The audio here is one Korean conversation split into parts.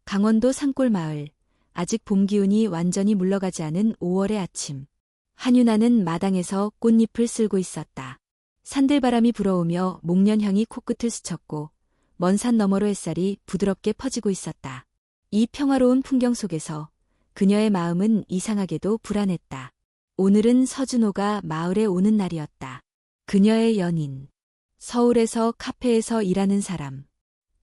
강원도 산골 마을. 아직 봄 기운이 완전히 물러가지 않은 5월의 아침. 한유나는 마당에서 꽃잎을 쓸고 있었다. 산들바람이 불어오며 목련향이 코끝을 스쳤고 먼 산 너머로 햇살이 부드럽게 퍼지고 있었다. 이 평화로운 풍경 속에서 그녀의 마음은 이상하게도 불안했다. 오늘은 서준호가 마을에 오는 날이었다. 그녀의 연인. 서울에서 카페에서 일하는 사람.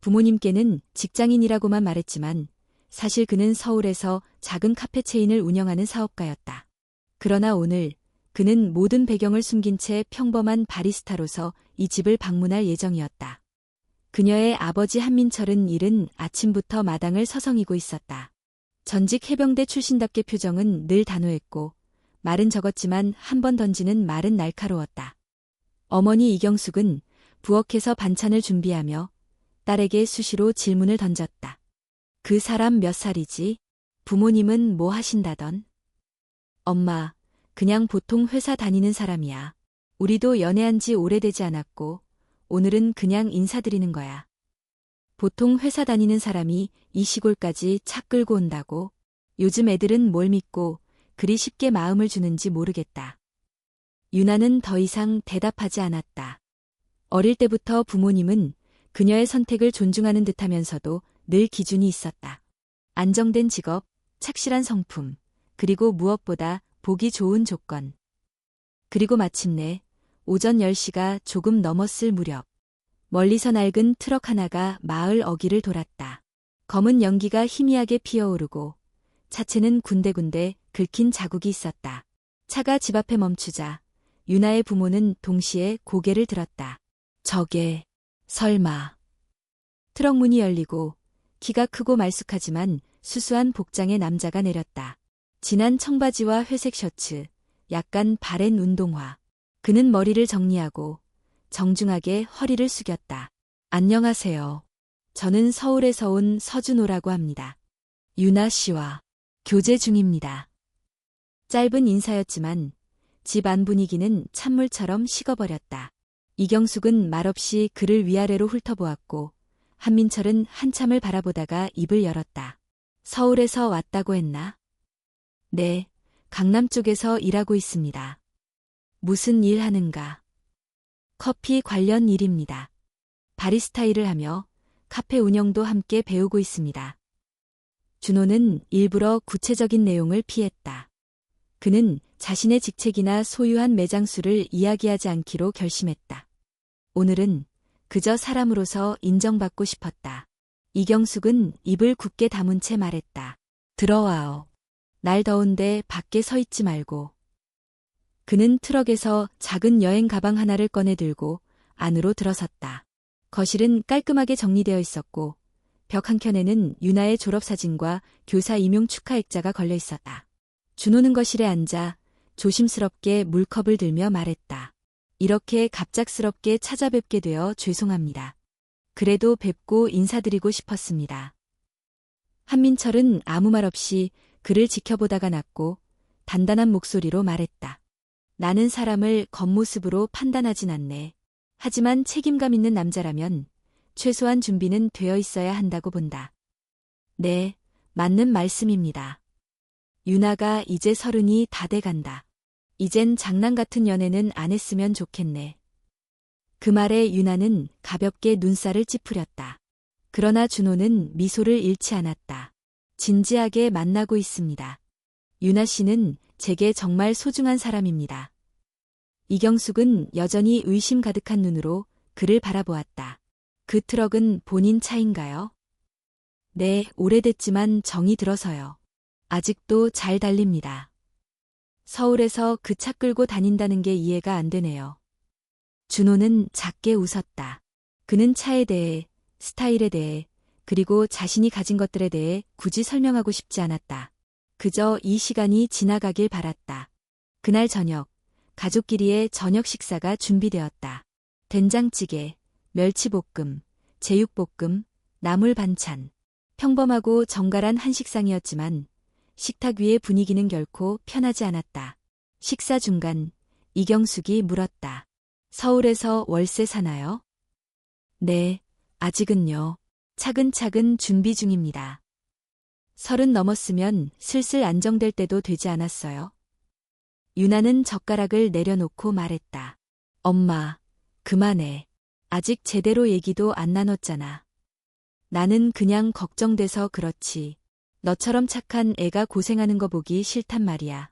부모님께는 직장인이라고만 말했지만 사실 그는 서울에서 작은 카페 체인을 운영하는 사업가였다. 그러나 오늘 그는 모든 배경을 숨긴 채 평범한 바리스타로서 이 집을 방문할 예정이었다. 그녀의 아버지 한민철은 이른 아침부터 마당을 서성이고 있었다. 전직 해병대 출신답게 표정은 늘 단호했고 말은 적었지만 한 번 던지는 말은 날카로웠다. 어머니 이경숙은 부엌에서 반찬을 준비하며 딸에게 수시로 질문을 던졌다. 그 사람 몇 살이지? 부모님은 뭐 하신다던? 엄마, 그냥 보통 회사 다니는 사람이야. 우리도 연애한 지 오래되지 않았고 오늘은 그냥 인사드리는 거야. 보통 회사 다니는 사람이 이 시골까지 차 끌고 온다고? 요즘 애들은 뭘 믿고 그리 쉽게 마음을 주는지 모르겠다. 유나는 더 이상 대답하지 않았다. 어릴 때부터 부모님은 그녀의 선택을 존중하는 듯하면서도 늘 기준이 있었다. 안정된 직업, 착실한 성품, 그리고 무엇보다 보기 좋은 조건. 그리고 마침내 오전 10시가 조금 넘었을 무렵 멀리서 낡은 트럭 하나가 마을 어귀를 돌았다. 검은 연기가 희미하게 피어오르고 차체는 군데군데 긁힌 자국이 있었다. 차가 집 앞에 멈추자 유나의 부모는 동시에 고개를 들었다. 저게 설마. 트럭 문이 열리고 키가 크고 말쑥하지만 수수한 복장의 남자가 내렸다. 진한 청바지와 회색 셔츠, 약간 바랜 운동화. 그는 머리를 정리하고 정중하게 허리를 숙였다. 안녕하세요. 저는 서울에서 온 서준호라고 합니다. 유나 씨와 교제 중입니다. 짧은 인사였지만 집 안 분위기는 찬물처럼 식어버렸다. 이경숙은 말없이 그를 위아래로 훑어보았고 한민철은 한참을 바라보다가 입을 열었다. 서울에서 왔다고 했나? 네, 강남 쪽에서 일하고 있습니다. 무슨 일 하는가? 커피 관련 일입니다. 바리스타 일을 하며 카페 운영도 함께 배우고 있습니다. 준호는 일부러 구체적인 내용을 피했다. 그는 자신의 직책이나 소유한 매장 수를 이야기하지 않기로 결심했다. 오늘은 그저 사람으로서 인정받고 싶었다. 이경숙은 입을 굳게 다문 채 말했다. 들어와요. 날 더운데 밖에 서 있지 말고. 그는 트럭에서 작은 여행 가방 하나를 꺼내 들고 안으로 들어섰다. 거실은 깔끔하게 정리되어 있었고 벽 한켠에는 유나의 졸업사진과 교사 임용 축하 액자가 걸려 있었다. 준호는 거실에 앉아 조심스럽게 물컵을 들며 말했다. 이렇게 갑작스럽게 찾아뵙게 되어 죄송합니다. 그래도 뵙고 인사드리고 싶었습니다. 한민철은 아무 말 없이 그를 지켜보다가 났고 단단한 목소리로 말했다. 나는 사람을 겉모습으로 판단하진 않네. 하지만 책임감 있는 남자라면 최소한 준비는 되어 있어야 한다고 본다. 네, 맞는 말씀입니다. 유나가 이제 30이 다 돼간다. 이젠 장난 같은 연애는 안 했으면 좋겠네. 그 말에 유나는 가볍게 눈살을 찌푸렸다. 그러나 준호는 미소를 잃지 않았다. 진지하게 만나고 있습니다. 유나 씨는 제게 정말 소중한 사람입니다. 이경숙은 여전히 의심 가득한 눈으로 그를 바라보았다. 그 트럭은 본인 차인가요? 네, 오래됐지만 정이 들어서요. 아직도 잘 달립니다. 서울에서 그 차 끌고 다닌다는 게 이해가 안 되네요. 준호는 작게 웃었다. 그는 차에 대해, 스타일에 대해, 그리고 자신이 가진 것들에 대해 굳이 설명하고 싶지 않았다. 그저 이 시간이 지나가길 바랐다. 그날 저녁, 가족끼리의 저녁 식사가 준비되었다. 된장찌개, 멸치볶음, 제육볶음, 나물 반찬. 평범하고 정갈한 한식상이었지만 식탁 위의 분위기는 결코 편하지 않았다. 식사 중간 이경숙이 물었다. 서울에서 월세 사나요? 네, 아직은요. 차근차근 준비 중입니다. 30 넘었으면 슬슬 안정될 때도 되지 않았어요? 유나는 젓가락을 내려놓고 말했다. 엄마, 그만해. 아직 제대로 얘기도 안 나눴잖아. 나는 그냥 걱정돼서 그렇지. 너처럼 착한 애가 고생하는 거 보기 싫단 말이야.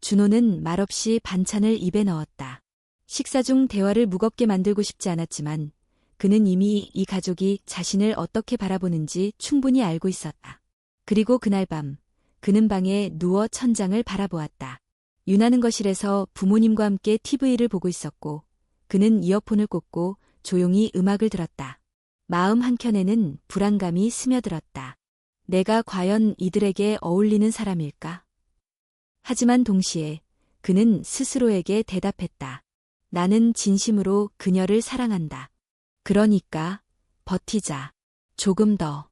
준호는 말없이 반찬을 입에 넣었다. 식사 중 대화를 무겁게 만들고 싶지 않았지만 그는 이미 이 가족이 자신을 어떻게 바라보는지 충분히 알고 있었다. 그리고 그날 밤 그는 방에 누워 천장을 바라보았다. 유나는 거실에서 부모님과 함께 TV를 보고 있었고 그는 이어폰을 꽂고 조용히 음악을 들었다. 마음 한켠에는 불안감이 스며들었다. 내가 과연 이들에게 어울리는 사람일까? 하지만 동시에 그는 스스로에게 대답했다. 나는 진심으로 그녀를 사랑한다. 그러니까 버티자. 조금 더.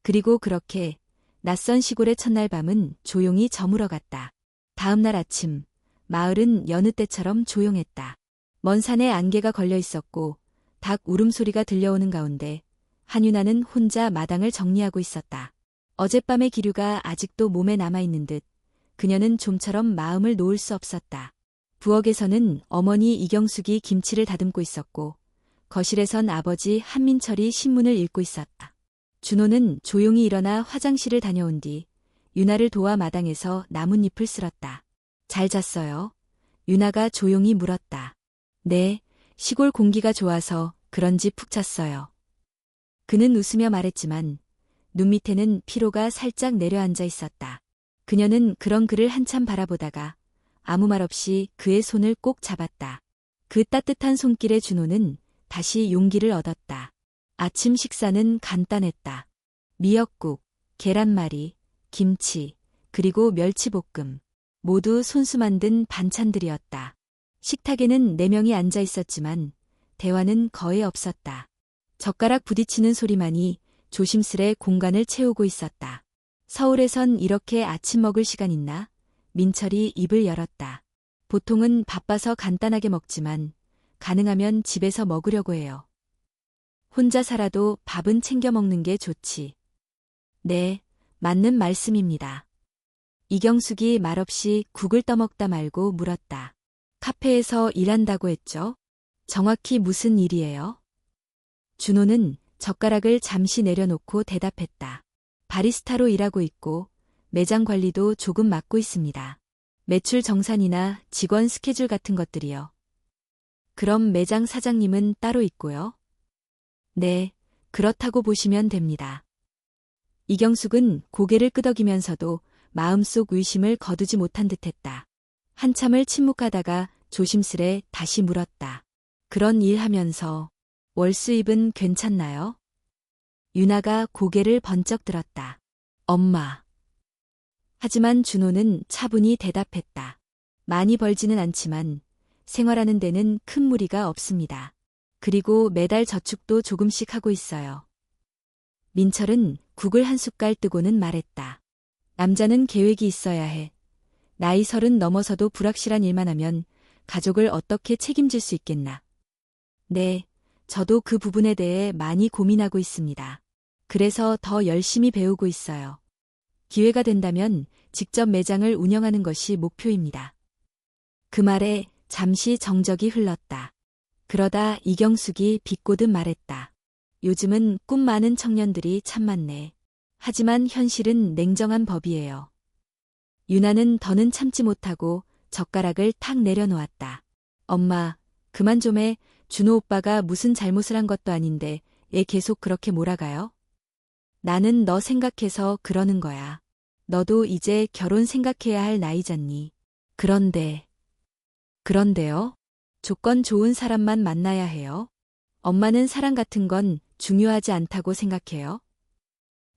그리고 그렇게 낯선 시골의 첫날 밤은 조용히 저물어갔다. 다음 날 아침, 마을은 여느 때처럼 조용했다. 먼 산에 안개가 걸려 있었고 닭 울음소리가 들려오는 가운데 한유나는 혼자 마당을 정리하고 있었다. 어젯밤의 기류가 아직도 몸에 남아있는 듯 그녀는 좀처럼 마음을 놓을 수 없었다. 부엌에서는 어머니 이경숙이 김치를 다듬고 있었고 거실에선 아버지 한민철이 신문을 읽고 있었다. 준호는 조용히 일어나 화장실을 다녀온 뒤 유나를 도와 마당에서 나뭇잎을 쓸었다. 잘 잤어요? 유나가 조용히 물었다. 네, 시골 공기가 좋아서 그런지 푹 잤어요. 그는 웃으며 말했지만 눈 밑에는 피로가 살짝 내려앉아 있었다. 그녀는 그런 그를 한참 바라보다가 아무 말 없이 그의 손을 꼭 잡았다. 그 따뜻한 손길에 준호는 다시 용기를 얻었다. 아침 식사는 간단했다. 미역국, 계란말이, 김치, 그리고 멸치볶음. 모두 손수 만든 반찬들이었다. 식탁에는 4명이 앉아 있었지만 대화는 거의 없었다. 젓가락 부딪히는 소리만이 조심스레 공간을 채우고 있었다. 서울에선 이렇게 아침 먹을 시간 있나? 민철이 입을 열었다. 보통은 바빠서 간단하게 먹지만 가능하면 집에서 먹으려고 해요. 혼자 살아도 밥은 챙겨 먹는 게 좋지. 네, 맞는 말씀입니다. 이경숙이 말없이 국을 떠먹다 말고 물었다. 카페에서 일한다고 했죠? 정확히 무슨 일이에요? 준호는 젓가락을 잠시 내려놓고 대답했다. 바리스타로 일하고 있고 매장 관리도 조금 맡고 있습니다. 매출 정산이나 직원 스케줄 같은 것들이요. 그럼 매장 사장님은 따로 있고요? 네, 그렇다고 보시면 됩니다. 이경숙은 고개를 끄덕이면서도 마음속 의심을 거두지 못한 듯했다. 한참을 침묵하다가 조심스레 다시 물었다. 그런 일 하면서 월수입은 괜찮나요? 유나가 고개를 번쩍 들었다. 엄마. 하지만 준호는 차분히 대답했다. 많이 벌지는 않지만 생활하는 데는 큰 무리가 없습니다. 그리고 매달 저축도 조금씩 하고 있어요. 민철은 국을 한 숟갈 뜨고는 말했다. 남자는 계획이 있어야 해. 나이 30 넘어서도 불확실한 일만 하면 가족을 어떻게 책임질 수 있겠나. 네, 저도 그 부분에 대해 많이 고민하고 있습니다. 그래서 더 열심히 배우고 있어요. 기회가 된다면 직접 매장을 운영하는 것이 목표입니다. 그 말에 잠시 정적이 흘렀다. 그러다 이경숙이 비꼬듯 말했다. 요즘은 꿈 많은 청년들이 참 많네. 하지만 현실은 냉정한 법이에요. 유나는 더는 참지 못하고 젓가락을 탁 내려놓았다. 엄마, 그만 좀 해. 준호 오빠가 무슨 잘못을 한 것도 아닌데 얘 계속 그렇게 몰아가요? 나는 너 생각해서 그러는 거야. 너도 이제 결혼 생각해야 할 나이잖니. 그런데요? 조건 좋은 사람만 만나야 해요? 엄마는 사랑 같은 건 중요하지 않다고 생각해요?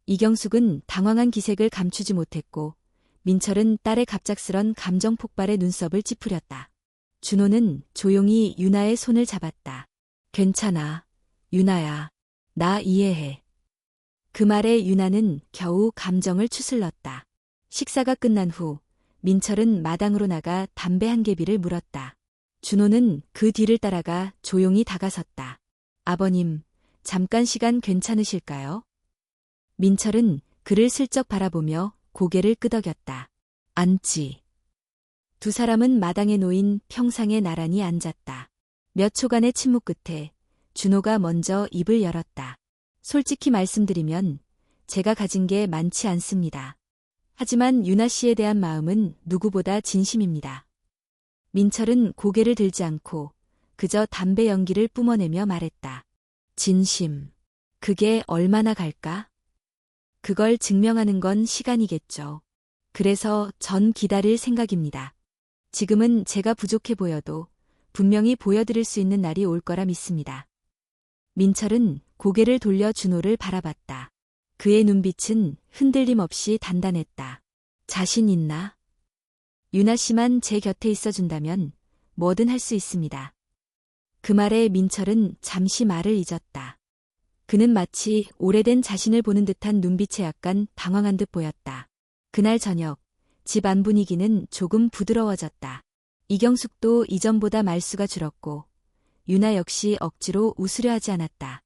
이경숙은 당황한 기색을 감추지 못했고 민철은 딸의 갑작스런 감정 폭발에 눈썹을 찌푸렸다. 준호는 조용히 유나의 손을 잡았다. 괜찮아, 유나야. 나 이해해. 그 말에 유나는 겨우 감정을 추슬렀다. 식사가 끝난 후 민철은 마당으로 나가 담배 한 개비를 물었다. 준호는 그 뒤를 따라가 조용히 다가섰다. 아버님, 잠깐 시간 괜찮으실까요? 민철은 그를 슬쩍 바라보며 고개를 끄덕였다. 앉지. 두 사람은 마당에 놓인 평상에 나란히 앉았다. 몇 초간의 침묵 끝에 준호가 먼저 입을 열었다. 솔직히 말씀드리면 제가 가진 게 많지 않습니다. 하지만 유나 씨에 대한 마음은 누구보다 진심입니다. 민철은 고개를 들지 않고 그저 담배 연기를 뿜어내며 말했다. 진심. 그게 얼마나 갈까? 그걸 증명하는 건 시간이겠죠. 그래서 전 기다릴 생각입니다. 지금은 제가 부족해 보여도 분명히 보여드릴 수 있는 날이 올 거라 믿습니다. 민철은 고개를 돌려 준호를 바라봤다. 그의 눈빛은 흔들림 없이 단단했다. 자신 있나? 유나 씨만 제 곁에 있어준다면 뭐든 할 수 있습니다. 그 말에 민철은 잠시 말을 잊었다. 그는 마치 오래된 자신을 보는 듯한 눈빛에 약간 당황한 듯 보였다. 그날 저녁, 집 안 분위기는 조금 부드러워졌다. 이경숙도 이전보다 말수가 줄었고 유나 역시 억지로 웃으려 하지 않았다.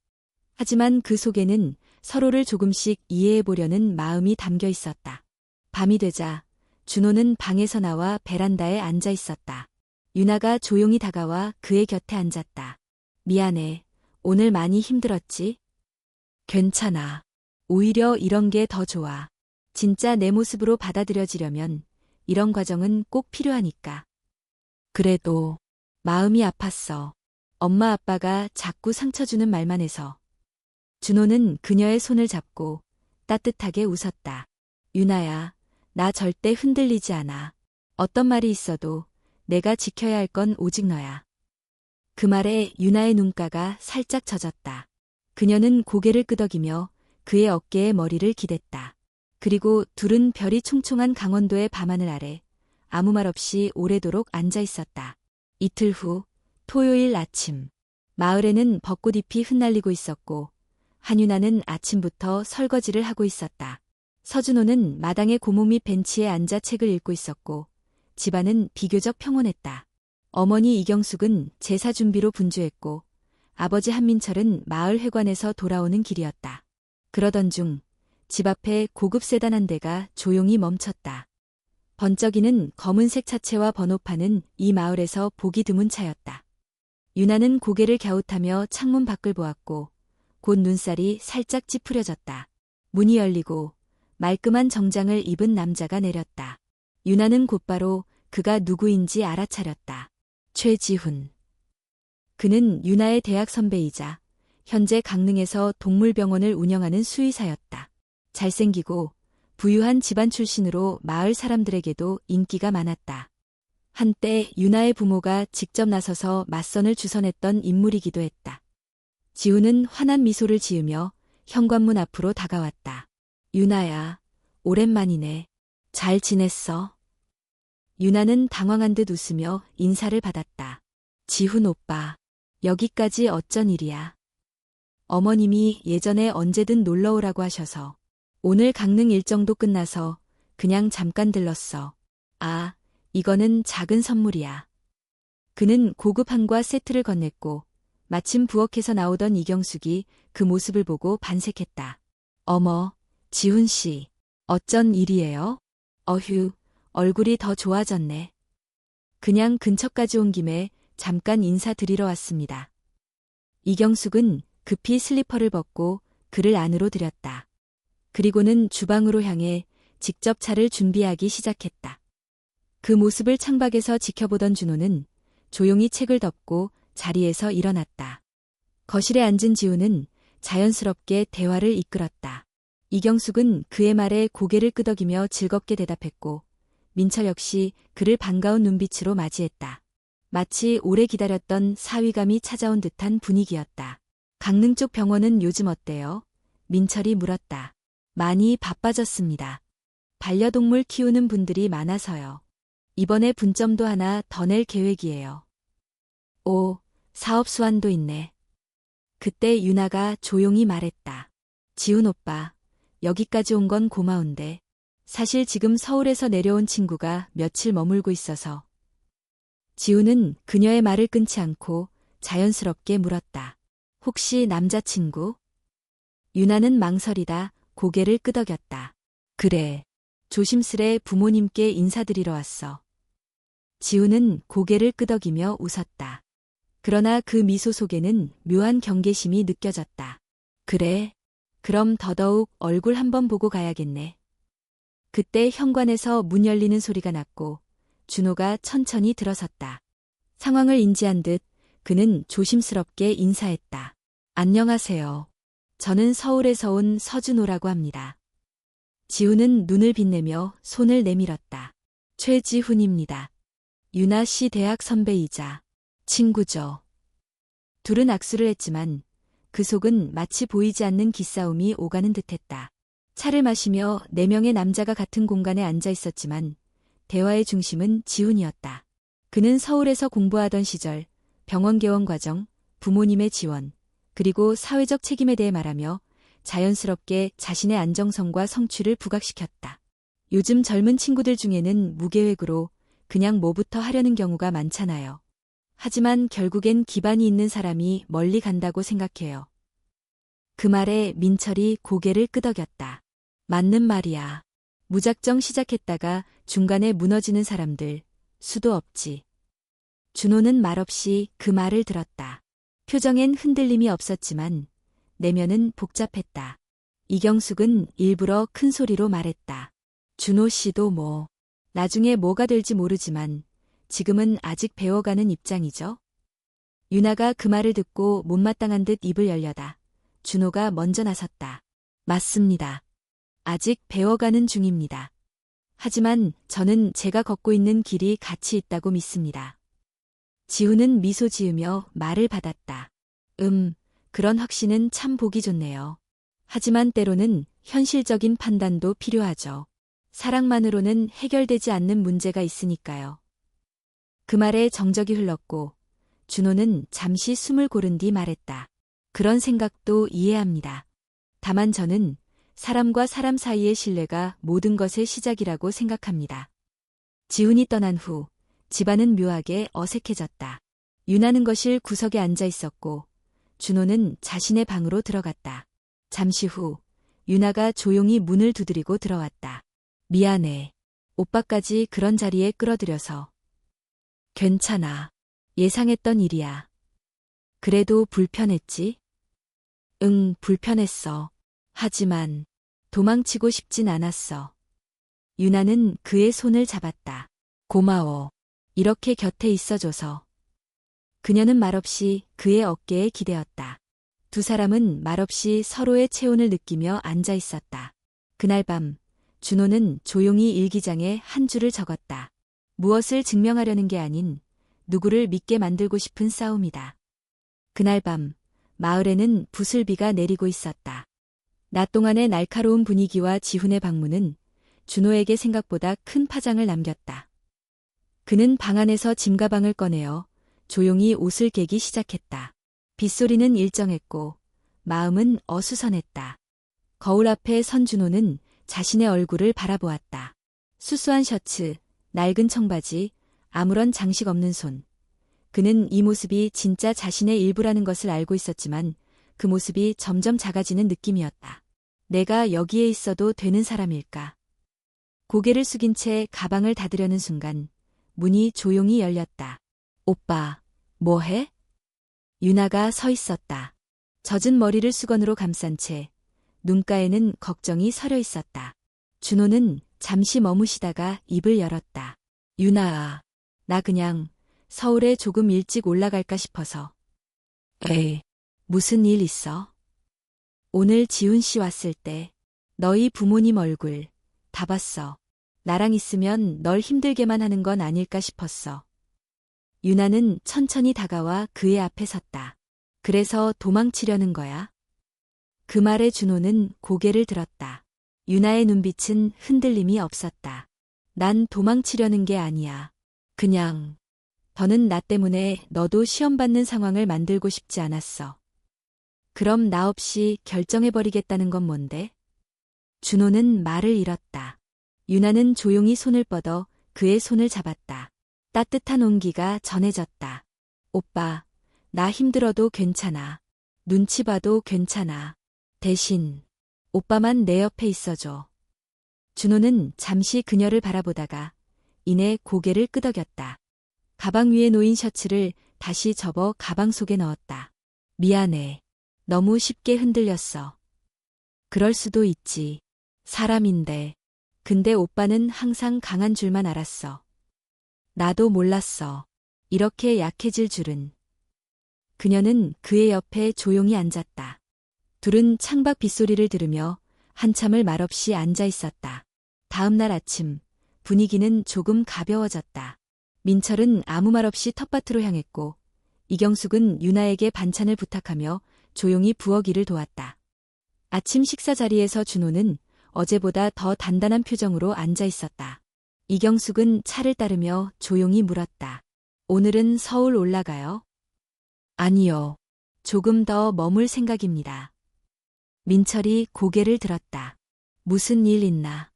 하지만 그 속에는 서로를 조금씩 이해해보려는 마음이 담겨 있었다. 밤이 되자 준호는 방에서 나와 베란다에 앉아 있었다. 유나가 조용히 다가와 그의 곁에 앉았다. 미안해. 오늘 많이 힘들었지? 괜찮아. 오히려 이런 게 더 좋아. 진짜 내 모습으로 받아들여지려면 이런 과정은 꼭 필요하니까. 그래도 마음이 아팠어. 엄마 아빠가 자꾸 상처 주는 말만 해서. 준호는 그녀의 손을 잡고 따뜻하게 웃었다. 유나야, 나 절대 흔들리지 않아. 어떤 말이 있어도 내가 지켜야 할 건 오직 너야. 그 말에 유나의 눈가가 살짝 젖었다. 그녀는 고개를 끄덕이며 그의 어깨에 머리를 기댔다. 그리고 둘은 별이 총총한 강원도의 밤하늘 아래 아무 말 없이 오래도록 앉아 있었다. 이틀 후 토요일 아침, 마을에는 벚꽃잎이 흩날리고 있었고 한유나는 아침부터 설거지를 하고 있었다. 서준호는 마당의 고목 밑 벤치에 앉아 책을 읽고 있었고 집안은 비교적 평온했다. 어머니 이경숙은 제사 준비로 분주했고 아버지 한민철은 마을 회관에서 돌아오는 길이었다. 그러던 중 집 앞에 고급 세단 한 대가 조용히 멈췄다. 번쩍이는 검은색 차체와 번호판은 이 마을에서 보기 드문 차였다. 유나는 고개를 갸웃하며 창문 밖을 보았고 곧 눈살이 살짝 찌푸려졌다. 문이 열리고 말끔한 정장을 입은 남자가 내렸다. 유나는 곧바로 그가 누구인지 알아차렸다. 최지훈. 그는 유나의 대학 선배이자 현재 강릉에서 동물병원을 운영하는 수의사였다. 잘생기고 부유한 집안 출신으로 마을 사람들에게도 인기가 많았다. 한때 유나의 부모가 직접 나서서 맞선을 주선했던 인물이기도 했다. 지훈은 환한 미소를 지으며 현관문 앞으로 다가왔다. 유나야, 오랜만이네. 잘 지냈어? 유나는 당황한 듯 웃으며 인사를 받았다. 지훈 오빠, 여기까지 어쩐 일이야? 어머님이 예전에 언제든 놀러오라고 하셔서 오늘 강릉 일정도 끝나서 그냥 잠깐 들렀어. 아, 이거는 작은 선물이야. 그는 고급 한과 세트를 건넸고 마침 부엌에서 나오던 이경숙이 그 모습을 보고 반색했다. 어머, 지훈 씨, 어쩐 일이에요? 어휴, 얼굴이 더 좋아졌네. 그냥 근처까지 온 김에 잠깐 인사드리러 왔습니다. 이경숙은 급히 슬리퍼를 벗고 그를 안으로 들였다. 그리고는 주방으로 향해 직접 차를 준비하기 시작했다. 그 모습을 창밖에서 지켜보던 준호는 조용히 책을 덮고 자리에서 일어났다. 거실에 앉은 지훈은 자연스럽게 대화를 이끌었다. 이경숙은 그의 말에 고개를 끄덕이며 즐겁게 대답했고 민철 역시 그를 반가운 눈빛으로 맞이했다. 마치 오래 기다렸던 사위감이 찾아온 듯한 분위기였다. 강릉 쪽 병원은 요즘 어때요? 민철이 물었다. 많이 바빠졌습니다. 반려동물 키우는 분들이 많아서요. 이번에 분점도 하나 더 낼 계획이에요. 오, 사업 수완도 있네. 그때 유나가 조용히 말했다. 지훈 오빠, 여기까지 온 건 고마운데 사실 지금 서울에서 내려온 친구가 며칠 머물고 있어서. 지훈은 그녀의 말을 끊지 않고 자연스럽게 물었다. 혹시 남자친구? 유나는 망설이다 고개를 끄덕였다. 그래. 조심스레 부모님께 인사드리러 왔어. 지우는 고개를 끄덕이며 웃었다. 그러나 그 미소 속에는 묘한 경계심이 느껴졌다. 그래. 그럼 더더욱 얼굴 한번 보고 가야겠네. 그때 현관에서 문 열리는 소리가 났고 준호가 천천히 들어섰다. 상황을 인지한 듯 그는 조심스럽게 인사했다. 안녕하세요. 저는 서울에서 온 서준호라고 합니다. 지우는 눈을 빛내며 손을 내밀었다. 최지훈입니다. 유나 씨 대학 선배이자 친구죠. 둘은 악수를 했지만 그 속은 마치 보이지 않는 기싸움이 오가는 듯했다. 차를 마시며 4명의 남자가 같은 공간에 앉아 있었지만 대화의 중심은 지훈이었다. 그는 서울에서 공부하던 시절 병원 개원 과정, 부모님의 지원, 그리고 사회적 책임에 대해 말하며 자연스럽게 자신의 안정성과 성취를 부각시켰다. 요즘 젊은 친구들 중에는 무계획으로 그냥 뭐부터 하려는 경우가 많잖아요. 하지만 결국엔 기반이 있는 사람이 멀리 간다고 생각해요. 그 말에 민철이 고개를 끄덕였다. 맞는 말이야. 무작정 시작했다가 중간에 무너지는 사람들 수도 없지. 준호는 말없이 그 말을 들었다. 표정엔 흔들림이 없었지만 내면은 복잡했다. 이경숙은 일부러 큰 소리로 말했다. 준호 씨도 뭐 나중에 뭐가 될지 모르지만 지금은 아직 배워가는 입장이죠. 유나가 그 말을 듣고 못마땅한 듯 입을 열려다 준호가 먼저 나섰다. 맞습니다. 아직 배워가는 중입니다. 하지만 저는 제가 걷고 있는 길이 가치 있다고 믿습니다. 지훈은 미소 지으며 말을 받았다. 그런 확신은 참 보기 좋네요. 하지만 때로는 현실적인 판단도 필요하죠. 사랑만으로는 해결되지 않는 문제가 있으니까요. 그 말에 정적이 흘렀고 준호는 잠시 숨을 고른 뒤 말했다. 그런 생각도 이해합니다. 다만 저는 사람과 사람 사이의 신뢰가 모든 것의 시작이라고 생각합니다. 지훈이 떠난 후 집안은 묘하게 어색해졌다. 유나는 거실 구석에 앉아 있었고 준호는 자신의 방으로 들어갔다. 잠시 후 유나가 조용히 문을 두드리고 들어왔다. 미안해. 오빠까지 그런 자리에 끌어들여서. 괜찮아. 예상했던 일이야. 그래도 불편했지? 응, 불편했어. 하지만 도망치고 싶진 않았어. 유나는 그의 손을 잡았다. 고마워. 이렇게 곁에 있어줘서. 그녀는 말없이 그의 어깨에 기대었다. 두 사람은 말없이 서로의 체온을 느끼며 앉아 있었다. 그날 밤 준호는 조용히 일기장에 한 줄을 적었다. 무엇을 증명하려는 게 아닌 누구를 믿게 만들고 싶은 싸움이다. 그날 밤 마을에는 부슬비가 내리고 있었다. 낮 동안의 날카로운 분위기와 지훈의 방문은 준호에게 생각보다 큰 파장을 남겼다. 그는 방 안에서 짐가방을 꺼내어 조용히 옷을 개기 시작했다. 빗소리는 일정했고 마음은 어수선했다. 거울 앞에 선 준호는 자신의 얼굴을 바라보았다. 수수한 셔츠, 낡은 청바지, 아무런 장식 없는 손. 그는 이 모습이 진짜 자신의 일부라는 것을 알고 있었지만 그 모습이 점점 작아지는 느낌이었다. 내가 여기에 있어도 되는 사람일까? 고개를 숙인 채 가방을 닫으려는 순간 문이 조용히 열렸다. 오빠, 뭐해? 유나가 서 있었다. 젖은 머리를 수건으로 감싼 채 눈가에는 걱정이 서려 있었다. 준호는 잠시 머무시다가 입을 열었다. 유나아, 나 그냥 서울에 조금 일찍 올라갈까 싶어서. 에이, 무슨 일 있어? 오늘 지훈 씨 왔을 때 너희 부모님 얼굴 다 봤어. 나랑 있으면 널 힘들게만 하는 건 아닐까 싶었어. 유나는 천천히 다가와 그의 앞에 섰다. 그래서 도망치려는 거야? 그 말에 준호는 고개를 들었다. 유나의 눈빛은 흔들림이 없었다. 난 도망치려는 게 아니야. 그냥 더는 나 때문에 너도 시험 받는 상황을 만들고 싶지 않았어. 그럼 나 없이 결정해버리겠다는 건 뭔데? 준호는 말을 잃었다. 유나는 조용히 손을 뻗어 그의 손을 잡았다. 따뜻한 온기가 전해졌다. 오빠, 나 힘들어도 괜찮아. 눈치 봐도 괜찮아. 대신 오빠만 내 옆에 있어줘. 준호는 잠시 그녀를 바라보다가 이내 고개를 끄덕였다. 가방 위에 놓인 셔츠를 다시 접어 가방 속에 넣었다. 미안해. 너무 쉽게 흔들렸어. 그럴 수도 있지. 사람인데. 근데 오빠는 항상 강한 줄만 알았어. 나도 몰랐어. 이렇게 약해질 줄은. 그녀는 그의 옆에 조용히 앉았다. 둘은 창밖 빗소리를 들으며 한참을 말없이 앉아 있었다. 다음 날 아침, 분위기는 조금 가벼워졌다. 민철은 아무 말 없이 텃밭으로 향했고, 이경숙은 유나에게 반찬을 부탁하며 조용히 부엌일을 도왔다. 아침 식사 자리에서 준호는 어제보다 더 단단한 표정으로 앉아 있었다. 이경숙은 차를 따르며 조용히 물었다. 오늘은 서울 올라가요? 아니요. 조금 더 머물 생각입니다. 민철이 고개를 들었다. 무슨 일 있나?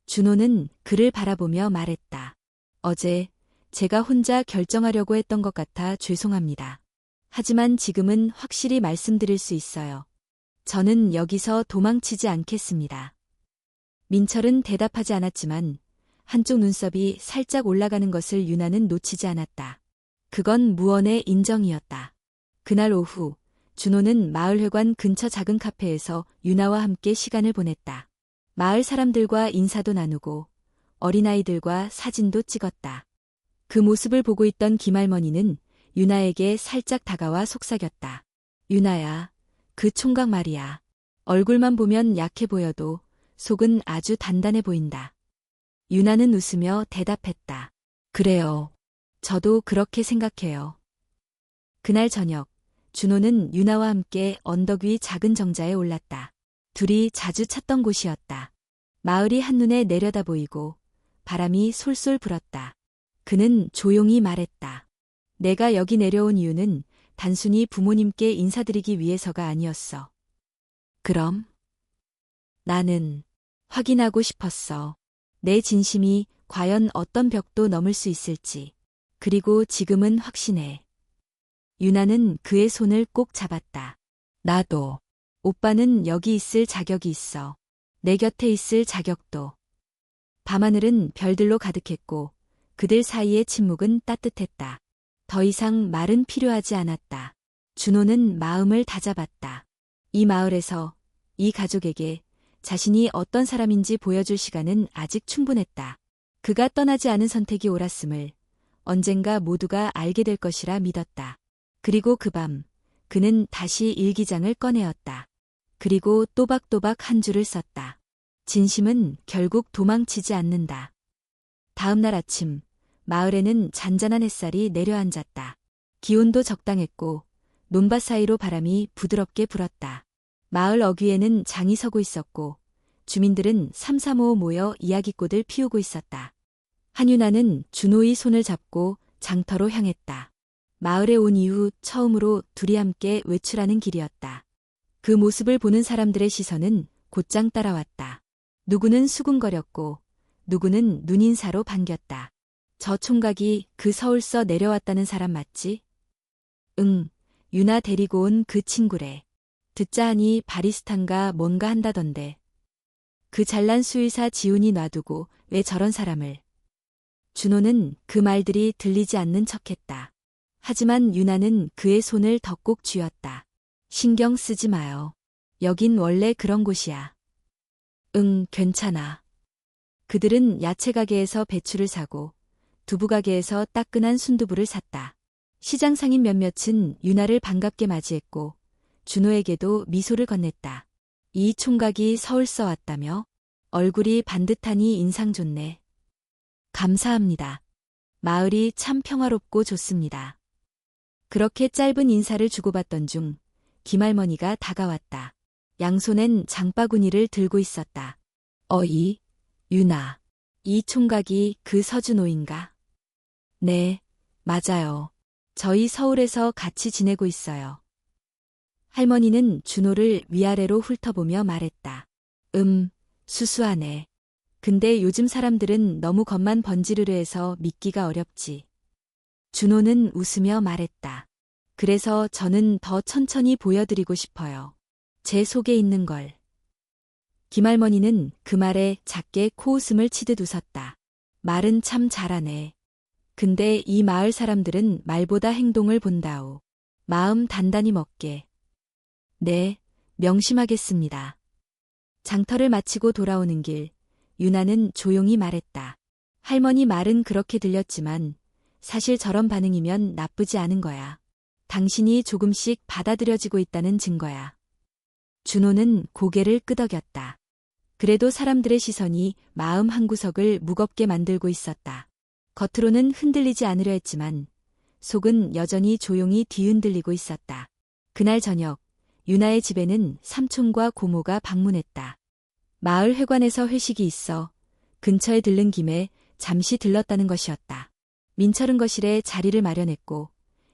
준호는 그를 바라보며 말했다. 어제 제가 혼자 결정하려고 했던 것 같아 죄송합니다. 하지만 지금은 확실히 말씀드릴 수 있어요. 저는 여기서 도망치지 않겠습니다. 민철은 대답하지 않았지만 한쪽 눈썹이 살짝 올라가는 것을 유나는 놓치지 않았다. 그건 무언의 인정이었다. 그날 오후 준호는 마을회관 근처 작은 카페에서 유나와 함께 시간을 보냈다. 마을 사람들과 인사도 나누고 어린아이들과 사진도 찍었다. 그 모습을 보고 있던 김할머니는 유나에게 살짝 다가와 속삭였다. 유나야, 그 총각 말이야. 얼굴만 보면 약해 보여도 속은 아주 단단해 보인다. 유나는 웃으며 대답했다. 그래요. 저도 그렇게 생각해요. 그날 저녁, 준호는 유나와 함께 언덕 위 작은 정자에 올랐다. 둘이 자주 찾던 곳이었다. 마을이 한눈에 내려다 보이고 바람이 솔솔 불었다. 그는 조용히 말했다. 내가 여기 내려온 이유는 단순히 부모님께 인사드리기 위해서가 아니었어. 그럼? 나는 확인하고 싶었어. 내 진심이 과연 어떤 벽도 넘을 수 있을지. 그리고 지금은 확신해. 유나는 그의 손을 꼭 잡았다. 나도. 오빠는 여기 있을 자격이 있어. 내 곁에 있을 자격도. 밤하늘은 별들로 가득했고 그들 사이의 침묵은 따뜻했다. 더 이상 말은 필요하지 않았다. 준호는 마음을 다잡았다. 이 마을에서 이 가족에게 자신이 어떤 사람인지 보여줄 시간은 아직 충분했다. 그가 떠나지 않은 선택이 옳았음을 언젠가 모두가 알게 될 것이라 믿었다. 그리고 그 밤 그는 다시 일기장을 꺼내었다. 그리고 또박또박 한 줄을 썼다. 진심은 결국 도망치지 않는다. 다음 날 아침 마을에는 잔잔한 햇살이 내려앉았다. 기온도 적당했고 논밭 사이로 바람이 부드럽게 불었다. 마을 어귀에는 장이 서고 있었고 주민들은 삼삼오오 모여 이야기꽃을 피우고 있었다. 한유나는 준호의 손을 잡고 장터로 향했다. 마을에 온 이후 처음으로 둘이 함께 외출하는 길이었다. 그 모습을 보는 사람들의 시선은 곧장 따라왔다. 누구는 수군거렸고 누구는 눈인사로 반겼다. 저 총각이 그 서울서 내려왔다는 사람 맞지? 응, 유나 데리고 온 그 친구래. 듣자 하니 바리스탄가 뭔가 한다던데. 그 잘난 수의사 지훈이 놔두고 왜 저런 사람을. 준호는 그 말들이 들리지 않는 척했다. 하지만 유나는 그의 손을 더 꼭 쥐었다. 신경 쓰지 마요. 여긴 원래 그런 곳이야. 응, 괜찮아. 그들은 야채 가게에서 배추를 사고 두부 가게에서 따끈한 순두부를 샀다. 시장 상인 몇몇은 유나를 반갑게 맞이했고 준호에게도 미소를 건넸다. 이 총각이 서울서 왔다며? 얼굴이 반듯하니 인상 좋네. 감사합니다. 마을이 참 평화롭고 좋습니다. 그렇게 짧은 인사를 주고받던 중 김할머니가 다가왔다. 양손엔 장바구니를 들고 있었다. 어이, 유나. 이 총각이 그 서준호인가? 네, 맞아요. 저희 서울에서 같이 지내고 있어요. 할머니는 준호를 위아래로 훑어보며 말했다. 수수하네. 근데 요즘 사람들은 너무 겉만 번지르르 해서 믿기가 어렵지. 준호는 웃으며 말했다. 그래서 저는 더 천천히 보여드리고 싶어요. 제 속에 있는 걸. 김할머니는 그 말에 작게 코웃음을 치듯 웃었다. 말은 참 잘하네. 근데 이 마을 사람들은 말보다 행동을 본다오. 마음 단단히 먹게. 네, 명심하겠습니다. 장터를 마치고 돌아오는 길, 유나는 조용히 말했다. 할머니 말은 그렇게 들렸지만 사실 저런 반응이면 나쁘지 않은 거야. 당신이 조금씩 받아들여지고 있다는 증거야. 준호는 고개를 끄덕였다. 그래도 사람들의 시선이 마음 한구석을 무겁게 만들고 있었다. 겉으로는 흔들리지 않으려 했지만 속은 여전히 조용히 뒤흔들리고 있었다. 그날 저녁, 유나의 집에는 삼촌과 고모가 방문했다. 마을 회관에서 회식이 있어 근처에 들른 김에 잠시 들렀다는 것이었다. 민철은 거실에 자리를 마련했고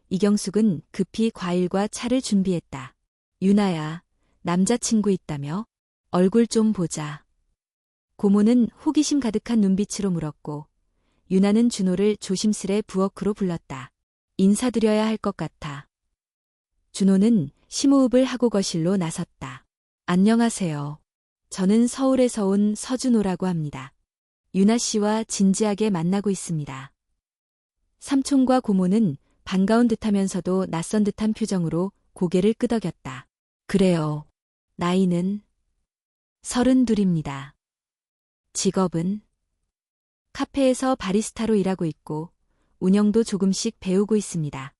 이경숙은 급히 과일과 차를 준비했다. 유나야, 남자친구 있다며? 얼굴 좀 보자. 고모는 호기심 가득한 눈빛으로 물었고 유나는 준호를 조심스레 부엌으로 불렀다. 인사드려야 할 것 같아. 준호는 심호흡을 하고 거실로 나섰다. 안녕하세요. 저는 서울에서 온 서준호라고 합니다. 유나 씨와 진지하게 만나고 있습니다. 삼촌과 고모는 반가운 듯하면서도 낯선 듯한 표정으로 고개를 끄덕였다. 그래요. 나이는 32입니다. 직업은 카페에서 바리스타로 일하고 있고 운영도 조금씩 배우고 있습니다.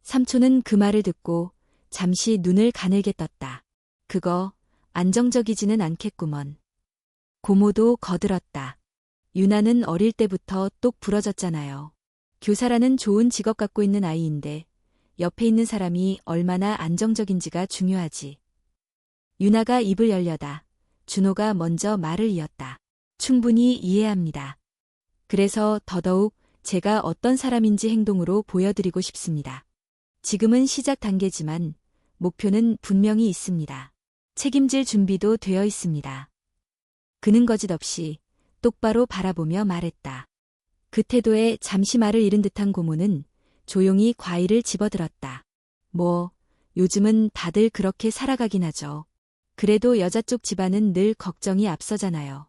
삼촌은 그 말을 듣고 잠시 눈을 가늘게 떴다. 그거 안정적이지는 않겠구먼. 고모도 거들었다. 유나는 어릴 때부터 똑 부러졌잖아요. 교사라는 좋은 직업 갖고 있는 아이인데 옆에 있는 사람이 얼마나 안정적인지가 중요하지. 유나가 입을 열려다 준호가 먼저 말을 이었다. 충분히 이해합니다. 그래서 더더욱 제가 어떤 사람인지 행동으로 보여드리고 싶습니다. 지금은 시작 단계지만 목표는 분명히 있습니다. 책임질 준비도 되어 있습니다. 그는 거짓없이 똑바로 바라보며 말했다. 그 태도에 잠시 말을 잃은 듯한 고모는 조용히 과일을 집어들었다. 뭐, 요즘은 다들 그렇게 살아가긴 하죠. 그래도 여자 쪽 집안은 늘 걱정이 앞서잖아요.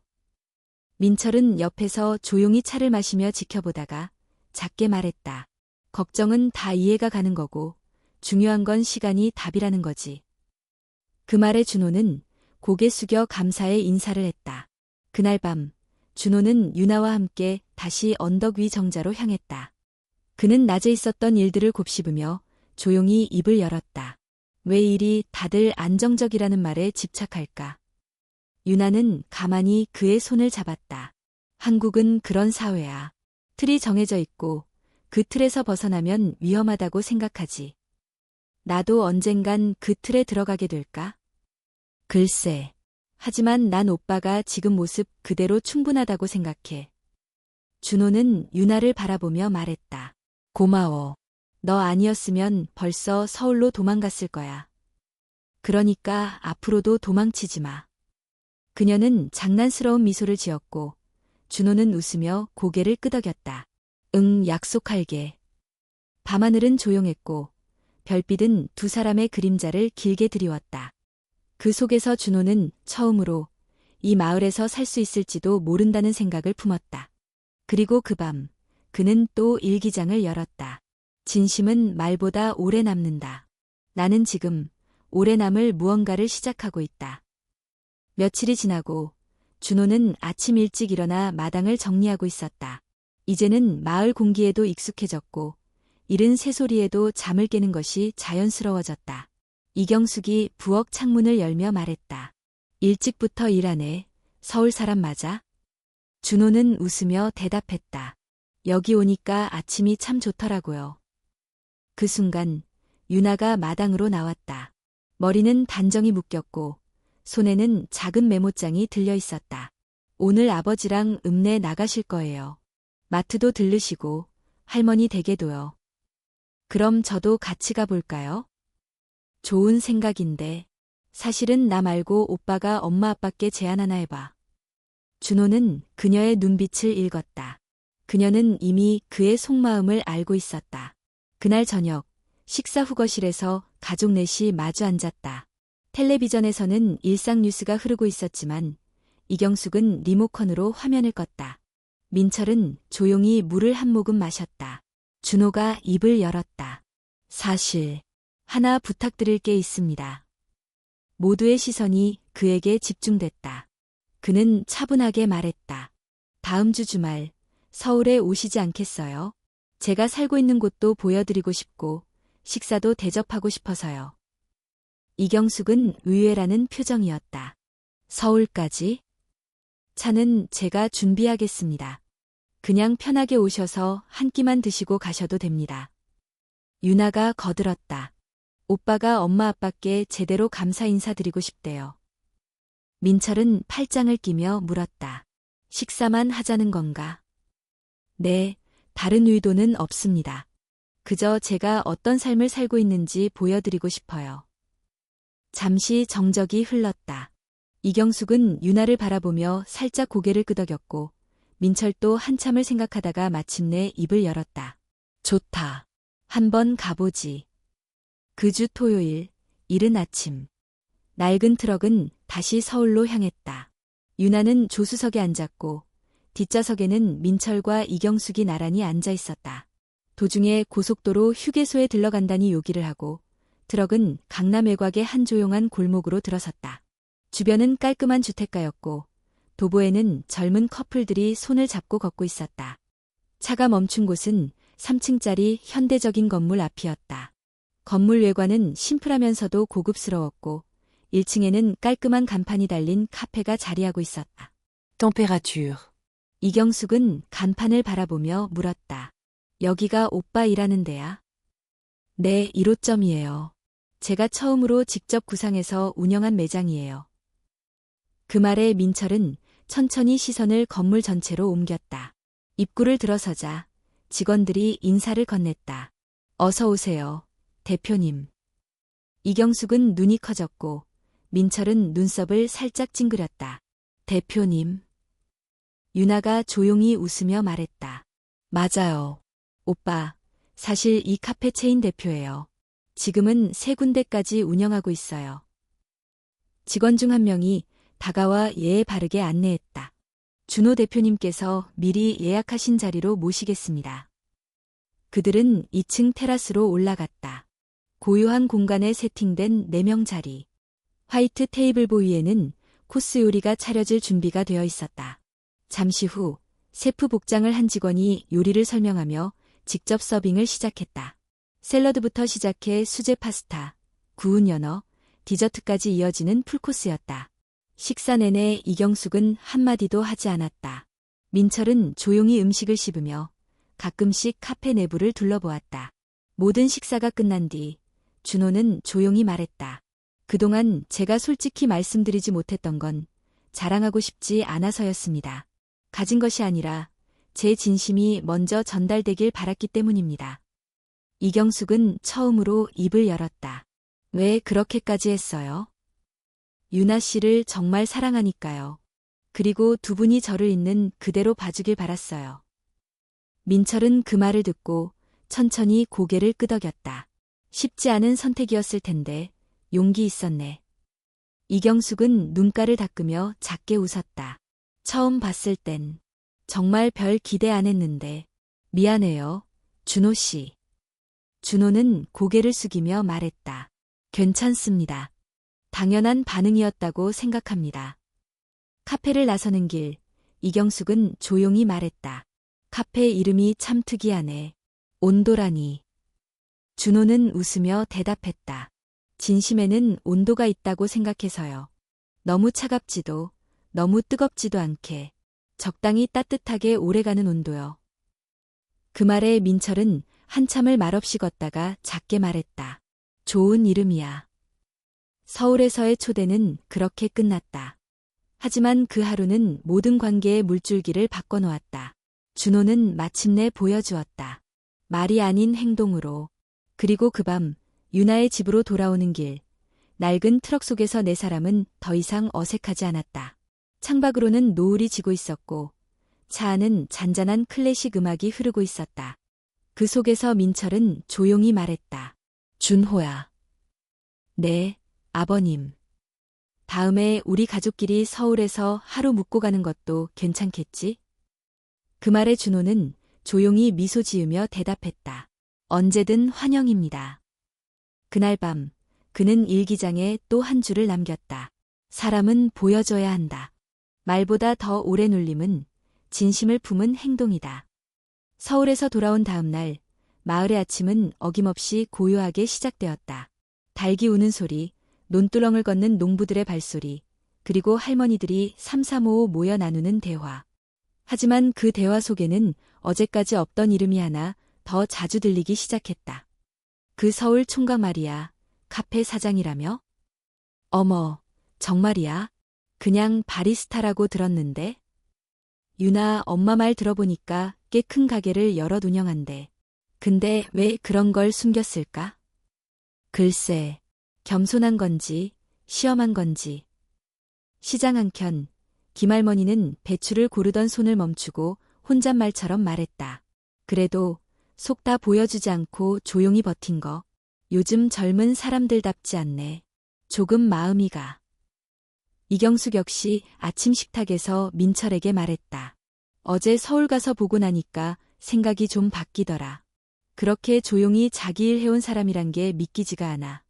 민철은 옆에서 조용히 차를 마시며 지켜보다가 작게 말했다. 걱정은 다 이해가 가는 거고 중요한 건 시간이 답이라는 거지. 그 말에 준호는 고개 숙여 감사의 인사를 했다. 그날 밤 준호는 유나와 함께 다시 언덕 위 정자로 향했다. 그는 낮에 있었던 일들을 곱씹으며 조용히 입을 열었다. 왜 일이 다들 안정적이라는 말에 집착할까? 유나는 가만히 그의 손을 잡았다. 한국은 그런 사회야. 틀이 정해져 있고 그 틀에서 벗어나면 위험하다고 생각하지. 나도 언젠간 그 틀에 들어가게 될까? 글쎄. 하지만 난 오빠가 지금 모습 그대로 충분하다고 생각해. 준호는 유나를 바라보며 말했다. 고마워. 너 아니었으면 벌써 서울로 도망갔을 거야. 그러니까 앞으로도 도망치지 마. 그녀는 장난스러운 미소를 지었고 준호는 웃으며 고개를 끄덕였다. 응, 약속할게. 밤하늘은 조용했고 별빛은 두 사람의 그림자를 길게 드리웠다. 그 속에서 준호는 처음으로 이 마을에서 살 수 있을지도 모른다는 생각을 품었다. 그리고 그 밤 그는 또 일기장을 열었다. 진심은 말보다 오래 남는다. 나는 지금 오래 남을 무언가를 시작하고 있다. 며칠이 지나고 준호는 아침 일찍 일어나 마당을 정리하고 있었다. 이제는 마을 공기에도 익숙해졌고 이른 새소리에도 잠을 깨는 것이 자연스러워졌다. 이경숙이 부엌 창문을 열며 말했다. 일찍부터 일하네. 서울 사람 맞아? 준호는 웃으며 대답했다. 여기 오니까 아침이 참 좋더라고요. 그 순간 유나가 마당으로 나왔다. 머리는 단정히 묶였고 손에는 작은 메모장이 들려 있었다. 오늘 아버지랑 읍내 나가실 거예요. 마트도 들르시고 할머니 댁에도요. 그럼 저도 같이 가볼까요? 좋은 생각인데 사실은 나 말고 오빠가 엄마 아빠께 제안 하나 해봐. 준호는 그녀의 눈빛을 읽었다. 그녀는 이미 그의 속마음을 알고 있었다. 그날 저녁 식사 후 거실에서 가족 넷이 마주 앉았다. 텔레비전에서는 일상 뉴스가 흐르고 있었지만 이경숙은 리모컨으로 화면을 껐다. 민철은 조용히 물을 한 모금 마셨다. 준호가 입을 열었다. 사실 하나 부탁드릴 게 있습니다. 모두의 시선이 그에게 집중됐다. 그는 차분하게 말했다. 다음 주 주말 서울에 오시지 않겠어요? 제가 살고 있는 곳도 보여드리고 싶고 식사도 대접하고 싶어서요. 이경숙은 의외라는 표정이었다. 서울까지? 차는 제가 준비하겠습니다. 그냥 편하게 오셔서 한 끼만 드시고 가셔도 됩니다. 유나가 거들었다. 오빠가 엄마 아빠께 제대로 감사 인사드리고 싶대요. 민철은 팔짱을 끼며 물었다. 식사만 하자는 건가? 네, 다른 의도는 없습니다. 그저 제가 어떤 삶을 살고 있는지 보여드리고 싶어요. 잠시 정적이 흘렀다. 이경숙은 유나를 바라보며 살짝 고개를 끄덕였고 민철도 한참을 생각하다가 마침내 입을 열었다. 좋다. 한번 가보지. 그 주 토요일, 이른 아침. 낡은 트럭은 다시 서울로 향했다. 유나는 조수석에 앉았고 뒷좌석에는 민철과 이경숙이 나란히 앉아 있었다. 도중에 고속도로 휴게소에 들러간다니 요기를 하고 트럭은 강남 외곽의 한 조용한 골목으로 들어섰다. 주변은 깔끔한 주택가였고 도보에는 젊은 커플들이 손을 잡고 걷고 있었다. 차가 멈춘 곳은 3층짜리 현대적인 건물 앞이었다. 건물 외관은 심플하면서도 고급스러웠고 1층에는 깔끔한 간판이 달린 카페가 자리하고 있었다. Température. 이경숙은 간판을 바라보며 물었다. 여기가 오빠 일하는 데야? 네, 1호점이에요. 제가 처음으로 직접 구상해서 운영한 매장이에요. 그 말에 민철은 천천히 시선을 건물 전체로 옮겼다. 입구를 들어서자 직원들이 인사를 건넸다. 어서 오세요, 대표님. 이경숙은 눈이 커졌고 민철은 눈썹을 살짝 찡그렸다. 대표님. 유나가 조용히 웃으며 말했다. 맞아요. 오빠, 사실 이 카페 체인 대표예요. 지금은 3군데까지 운영하고 있어요. 직원 중 한 명이 다가와 예의 바르게 안내했다. 준호 대표님께서 미리 예약하신 자리로 모시겠습니다. 그들은 2층 테라스로 올라갔다. 고요한 공간에 세팅된 4명 자리. 화이트 테이블보 위에는 코스 요리가 차려질 준비가 되어 있었다. 잠시 후 셰프 복장을 한 직원이 요리를 설명하며 직접 서빙을 시작했다. 샐러드부터 시작해 수제 파스타, 구운 연어, 디저트까지 이어지는 풀코스였다. 식사 내내 이경숙은 한마디도 하지 않았다. 민철은 조용히 음식을 씹으며 가끔씩 카페 내부를 둘러보았다. 모든 식사가 끝난 뒤 준호는 조용히 말했다. 그동안 제가 솔직히 말씀드리지 못했던 건 자랑하고 싶지 않아서였습니다. 가진 것이 아니라 제 진심이 먼저 전달되길 바랐기 때문입니다. 이경숙은 처음으로 입을 열었다. 왜 그렇게까지 했어요? 유나 씨를 정말 사랑하니까요. 그리고 두 분이 저를 있는 그대로 봐주길 바랐어요. 민철은 그 말을 듣고 천천히 고개를 끄덕였다. 쉽지 않은 선택이었을 텐데 용기 있었네. 이경숙은 눈가를 닦으며 작게 웃었다. 처음 봤을 땐 정말 별 기대 안 했는데 미안해요, 준호 씨. 준호는 고개를 숙이며 말했다. 괜찮습니다. 당연한 반응이었다고 생각합니다. 카페를 나서는 길, 이경숙은 조용히 말했다. 카페 이름이 참 특이하네. 온도라니. 준호는 웃으며 대답했다. 진심에는 온도가 있다고 생각해서요. 너무 차갑지도, 너무 뜨겁지도 않게, 적당히 따뜻하게 오래가는 온도요. 그 말에 민철은 한참을 말없이 걷다가 작게 말했다. 좋은 이름이야. 서울에서의 초대는 그렇게 끝났다. 하지만 그 하루는 모든 관계의 물줄기를 바꿔놓았다. 준호는 마침내 보여주었다. 말이 아닌 행동으로. 그리고 그 밤 유나의 집으로 돌아오는 길, 낡은 트럭 속에서 4사람은 더 이상 어색하지 않았다. 창밖으로는 노을이 지고 있었고 차 안은 잔잔한 클래식 음악이 흐르고 있었다. 그 속에서 민철은 조용히 말했다. 준호야. 네, 아버님. 다음에 우리 가족끼리 서울에서 하루 묵고 가는 것도 괜찮겠지? 그 말에 준호는 조용히 미소 지으며 대답했다. 언제든 환영입니다. 그날 밤 그는 일기장에 또 한 줄을 남겼다. 사람은 보여줘야 한다. 말보다 더 오랜 울림은 진심을 품은 행동이다. 서울에서 돌아온 다음 날 마을의 아침은 어김없이 고요하게 시작되었다. 닭이 우는 소리, 논두렁을 걷는 농부들의 발소리, 그리고 할머니들이 삼삼오오 모여 나누는 대화. 하지만 그 대화 속에는 어제까지 없던 이름이 하나 더 자주 들리기 시작했다. 그 서울 총각 말이야. 카페 사장이라며? 어머, 정말이야? 그냥 바리스타라고 들었는데? 유나 엄마 말 들어보니까 꽤 큰 가게를 여러 운영한대. 근데 왜 그런 걸 숨겼을까? 글쎄, 겸손한 건지, 시험한 건지. 시장 한켠, 김할머니는 배추를 고르던 손을 멈추고 혼잣말처럼 말했다. 그래도 속 다 보여주지 않고 조용히 버틴 거. 요즘 젊은 사람들답지 않네. 조금 마음이 가. 이경숙 역시 아침 식탁에서 민철에게 말했다. 어제 서울 가서 보고 나니까 생각이 좀 바뀌더라. 그렇게 조용히 자기 일 해온 사람이란 게 믿기지가 않아.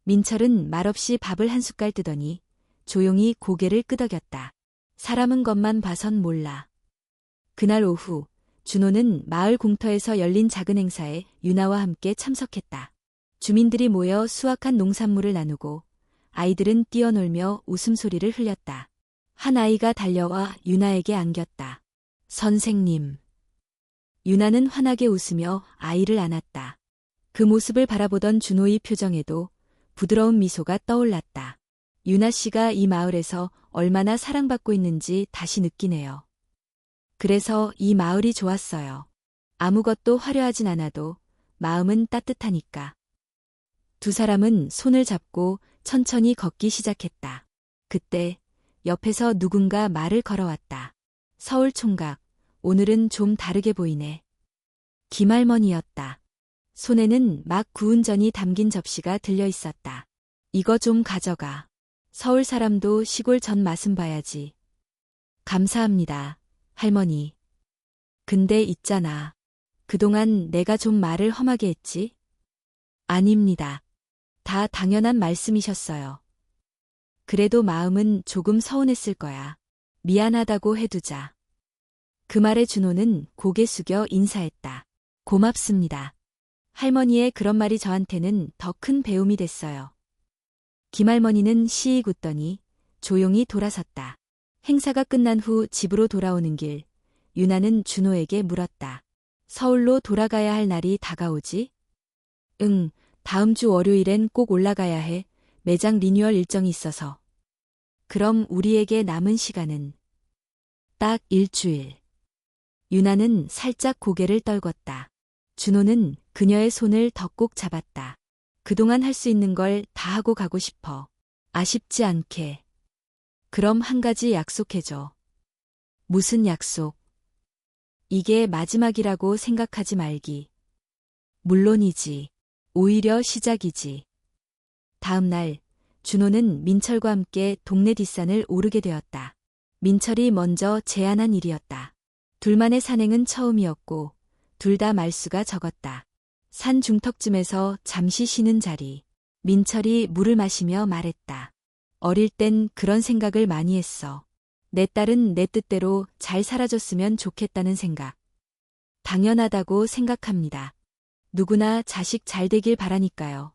민철은 말없이 밥을 한 숟갈 뜨더니 조용히 고개를 끄덕였다. 사람은 것만 봐선 몰라. 그날 오후 준호는 마을 공터에서 열린 작은 행사에 유나와 함께 참석했다. 주민들이 모여 수확한 농산물을 나누고 아이들은 뛰어놀며 웃음소리를 흘렸다. 한 아이가 달려와 유나에게 안겼다. 선생님. 유나는 환하게 웃으며 아이를 안았다. 그 모습을 바라보던 준호의 표정에도 부드러운 미소가 떠올랐다. 유나 씨가 이 마을에서 얼마나 사랑받고 있는지 다시 느끼네요. 그래서 이 마을이 좋았어요. 아무것도 화려하진 않아도 마음은 따뜻하니까. 두 사람은 손을 잡고 천천히 걷기 시작했다. 그때 옆에서 누군가 말을 걸어왔다. 서울 총각, 오늘은 좀 다르게 보이네. 김할머니였다. 손에는 막 구운 전이 담긴 접시가 들려 있었다. 이거 좀 가져가. 서울 사람도 시골 전 맛은 봐야지. 감사합니다, 할머니. 근데 있잖아. 그동안 내가 좀 말을 험하게 했지? 아닙니다. 다 당연한 말씀이셨어요. 그래도 마음은 조금 서운했을 거야. 미안하다고 해두자. 그 말에 준호는 고개 숙여 인사했다. 고맙습니다. 할머니의 그런 말이 저한테는 더 큰 배움이 됐어요. 김할머니는 시익 웃더니 조용히 돌아섰다. 행사가 끝난 후 집으로 돌아오는 길, 유나는 준호에게 물었다. 서울로 돌아가야 할 날이 다가오지? 응, 다음 주 월요일엔 꼭 올라가야 해. 매장 리뉴얼 일정이 있어서. 그럼 우리에게 남은 시간은? 딱 일주일. 유나는 살짝 고개를 떨궜다. 준호는 그녀의 손을 더 꼭 잡았다. 그동안 할 수 있는 걸 다 하고 가고 싶어. 아쉽지 않게. 그럼 한 가지 약속해줘. 무슨 약속? 이게 마지막이라고 생각하지 말기. 물론이지. 오히려 시작이지. 다음 날, 준호는 민철과 함께 동네 뒷산을 오르게 되었다. 민철이 먼저 제안한 일이었다. 둘만의 산행은 처음이었고, 둘 다 말수가 적었다. 산 중턱쯤에서 잠시 쉬는 자리. 민철이 물을 마시며 말했다. 어릴 땐 그런 생각을 많이 했어. 내 딸은 내 뜻대로 잘 살아줬으면 좋겠다는 생각. 당연하다고 생각합니다. 누구나 자식 잘 되길 바라니까요.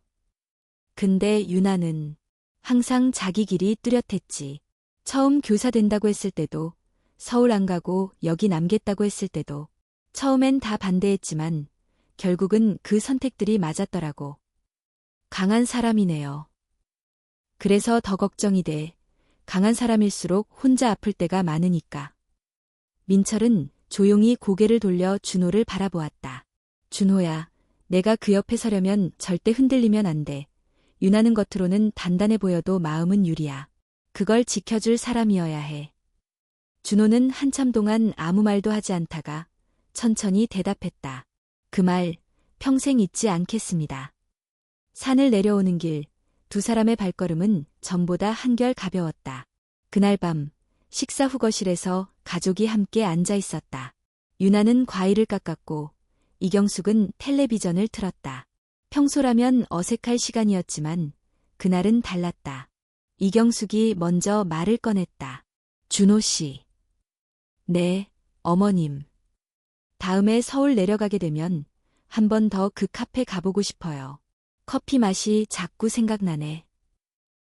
근데 유나는 항상 자기 길이 뚜렷했지. 처음 교사 된다고 했을 때도, 서울 안 가고 여기 남겠다고 했을 때도, 처음엔 다 반대했지만 결국은 그 선택들이 맞았더라고. 강한 사람이네요. 그래서 더 걱정이 돼. 강한 사람일수록 혼자 아플 때가 많으니까. 민철은 조용히 고개를 돌려 준호를 바라보았다. 준호야, 내가 그 옆에 서려면 절대 흔들리면 안 돼. 유나는 겉으로는 단단해 보여도 마음은 유리야. 그걸 지켜줄 사람이어야 해. 준호는 한참 동안 아무 말도 하지 않다가 천천히 대답했다. 그 말 평생 잊지 않겠습니다. 산을 내려오는 길, 두 사람의 발걸음은 전보다 한결 가벼웠다. 그날 밤 식사 후 거실에서 가족이 함께 앉아 있었다. 유나는 과일을 깎았고 이경숙은 텔레비전을 틀었다. 평소라면 어색할 시간이었지만 그날은 달랐다. 이경숙이 먼저 말을 꺼냈다. 준호 씨. 네, 어머님. 다음에 서울 내려가게 되면 한 번 더 그 카페 가보고 싶어요. 커피 맛이 자꾸 생각나네.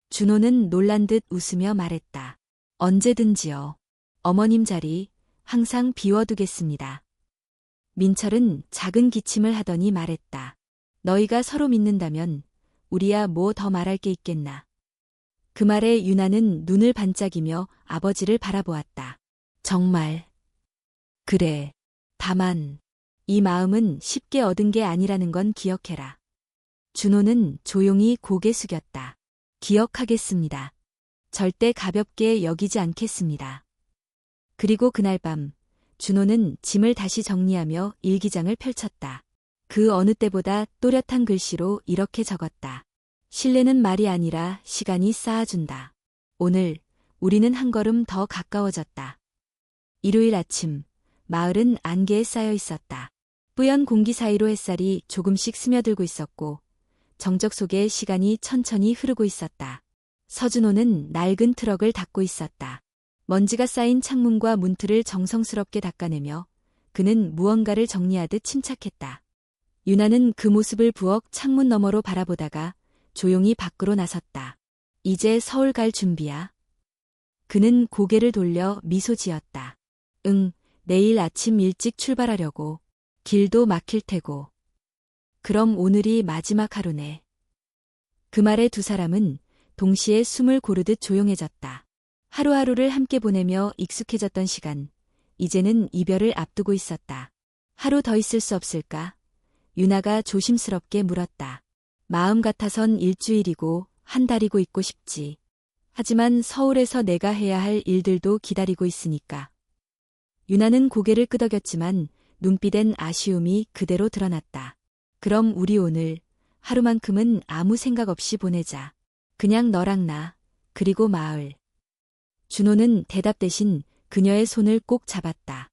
준호는 놀란 듯 웃으며 말했다. 언제든지요. 어머님 자리 항상 비워두겠습니다. 민철은 작은 기침을 하더니 말했다. 너희가 서로 믿는다면 우리야 뭐 더 말할 게 있겠나. 그 말에 유나는 눈을 반짝이며 아버지를 바라보았다. 정말. 그래. 다만 이 마음은 쉽게 얻은 게 아니라는 건 기억해라. 준호는 조용히 고개 숙였다. 기억하겠습니다. 절대 가볍게 여기지 않겠습니다. 그리고 그날 밤 준호는 짐을 다시 정리하며 일기장을 펼쳤다. 그 어느 때보다 또렷한 글씨로 이렇게 적었다. 신뢰는 말이 아니라 시간이 쌓아준다. 오늘 우리는 한 걸음 더 가까워졌다. 일요일 아침 마을은 안개에 쌓여 있었다. 뿌연 공기 사이로 햇살이 조금씩 스며들고 있었고 정적 속에 시간이 천천히 흐르고 있었다. 서준호는 낡은 트럭을 닦고 있었다. 먼지가 쌓인 창문과 문틀을 정성스럽게 닦아내며 그는 무언가를 정리하듯 침착했다. 유나는 그 모습을 부엌 창문 너머로 바라보다가 조용히 밖으로 나섰다. 이제 서울 갈 준비야? 그는 고개를 돌려 미소 지었다. 응, 내일 아침 일찍 출발하려고. 길도 막힐 테고. 그럼 오늘이 마지막 하루네. 그 말에 두 사람은 동시에 숨을 고르듯 조용해졌다. 하루하루를 함께 보내며 익숙해졌던 시간, 이제는 이별을 앞두고 있었다. 하루 더 있을 수 없을까? 유나가 조심스럽게 물었다. 마음 같아선 일주일이고 한 달이고 있고 싶지. 하지만 서울에서 내가 해야 할 일들도 기다리고 있으니까. 유나는 고개를 끄덕였지만 눈빛엔 아쉬움이 그대로 드러났다. 그럼 우리 오늘 하루만큼은 아무 생각 없이 보내자. 그냥 너랑 나, 그리고 마을. 준호는 대답 대신 그녀의 손을 꼭 잡았다.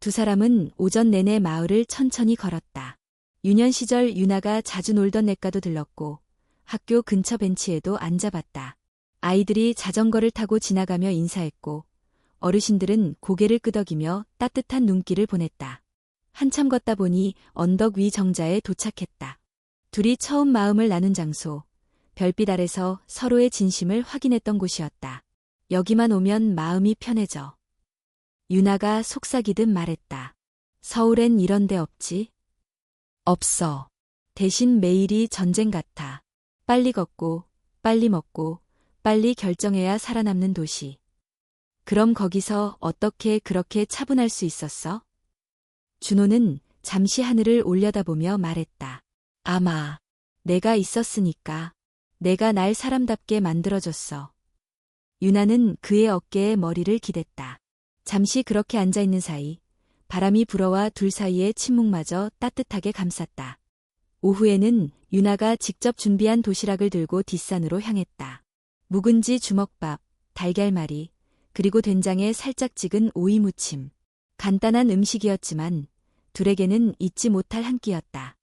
두 사람은 오전 내내 마을을 천천히 걸었다. 유년 시절 유나가 자주 놀던 냇가도 들렀고 학교 근처 벤치에도 앉아봤다. 아이들이 자전거를 타고 지나가며 인사했고 어르신들은 고개를 끄덕이며 따뜻한 눈길을 보냈다. 한참 걷다 보니 언덕 위 정자에 도착했다. 둘이 처음 마음을 나눈 장소, 별빛 아래서 서로의 진심을 확인했던 곳이었다. 여기만 오면 마음이 편해져. 유나가 속삭이듯 말했다. 서울엔 이런 데 없지? 없어. 대신 매일이 전쟁 같아. 빨리 걷고, 빨리 먹고, 빨리 결정해야 살아남는 도시. 그럼 거기서 어떻게 그렇게 차분할 수 있었어? 준호는 잠시 하늘을 올려다보며 말했다. 아마 내가 있었으니까. 내가 날 사람답게 만들어줬어. 유나는 그의 어깨에 머리를 기댔다. 잠시 그렇게 앉아있는 사이 바람이 불어와 둘 사이의 침묵마저 따뜻하게 감쌌다. 오후에는 유나가 직접 준비한 도시락을 들고 뒷산으로 향했다. 묵은지 주먹밥, 달걀말이, 그리고 된장에 살짝 찍은 오이 무침. 간단한 음식이었지만 둘에게는 잊지 못할 한 끼였다.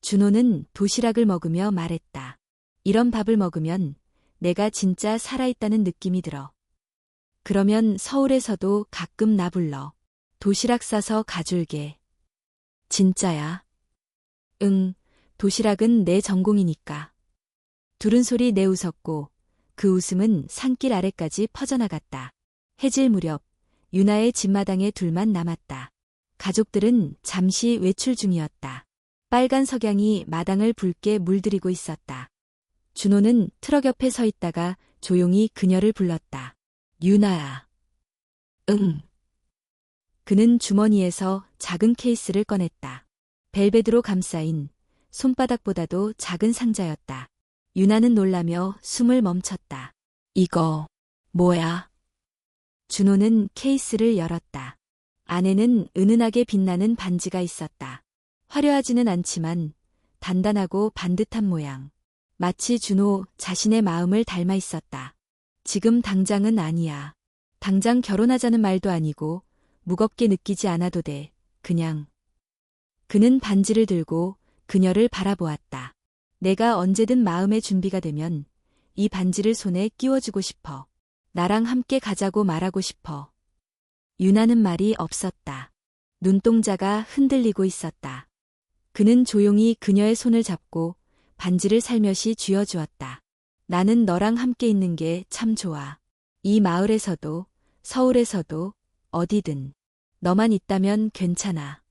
준호는 도시락을 먹으며 말했다. 이런 밥을 먹으면 내가 진짜 살아있다는 느낌이 들어. 그러면 서울에서도 가끔 나 불러. 도시락 싸서 가줄게. 진짜야? 응, 도시락은 내 전공이니까. 둘은 소리 내 웃었고 그 웃음은 산길 아래까지 퍼져나갔다. 해질 무렵 유나의 집마당에 둘만 남았다. 가족들은 잠시 외출 중이었다. 빨간 석양이 마당을 붉게 물들이고 있었다. 준호는 트럭 옆에 서 있다가 조용히 그녀를 불렀다. 유나야. 응. 그는 주머니에서 작은 케이스를 꺼냈다. 벨벳으로 감싸인 손바닥보다도 작은 상자였다. 유나는 놀라며 숨을 멈췄다. 이거 뭐야? 준호는 케이스를 열었다. 안에는 은은하게 빛나는 반지가 있었다. 화려하지는 않지만 단단하고 반듯한 모양. 마치 준호 자신의 마음을 닮아 있었다. 지금 당장은 아니야. 당장 결혼하자는 말도 아니고 무겁게 느끼지 않아도 돼. 그냥. 그는 반지를 들고 그녀를 바라보았다. 내가 언제든 마음의 준비가 되면 이 반지를 손에 끼워주고 싶어. 나랑 함께 가자고 말하고 싶어. 유나는 말이 없었다. 눈동자가 흔들리고 있었다. 그는 조용히 그녀의 손을 잡고 반지를 살며시 쥐어주었다. 나는 너랑 함께 있는 게 참 좋아. 이 마을에서도, 서울에서도, 어디든. 너만 있다면 괜찮아.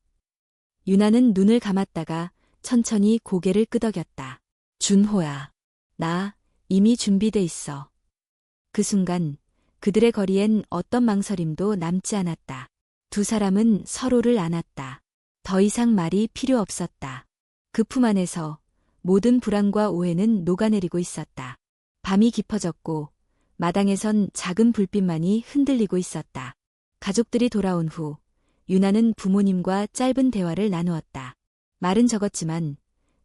유나는 눈을 감았다가 천천히 고개를 끄덕였다. 준호야. 나 이미 준비돼 있어. 그 순간 그들의 거리엔 어떤 망설임도 남지 않았다. 두 사람은 서로를 안았다. 더 이상 말이 필요 없었다. 그 품 안에서 모든 불안과 오해는 녹아내리고 있었다. 밤이 깊어졌고 마당에선 작은 불빛만이 흔들리고 있었다. 가족들이 돌아온 후 유나는 부모님과 짧은 대화를 나누었다. 말은 적었지만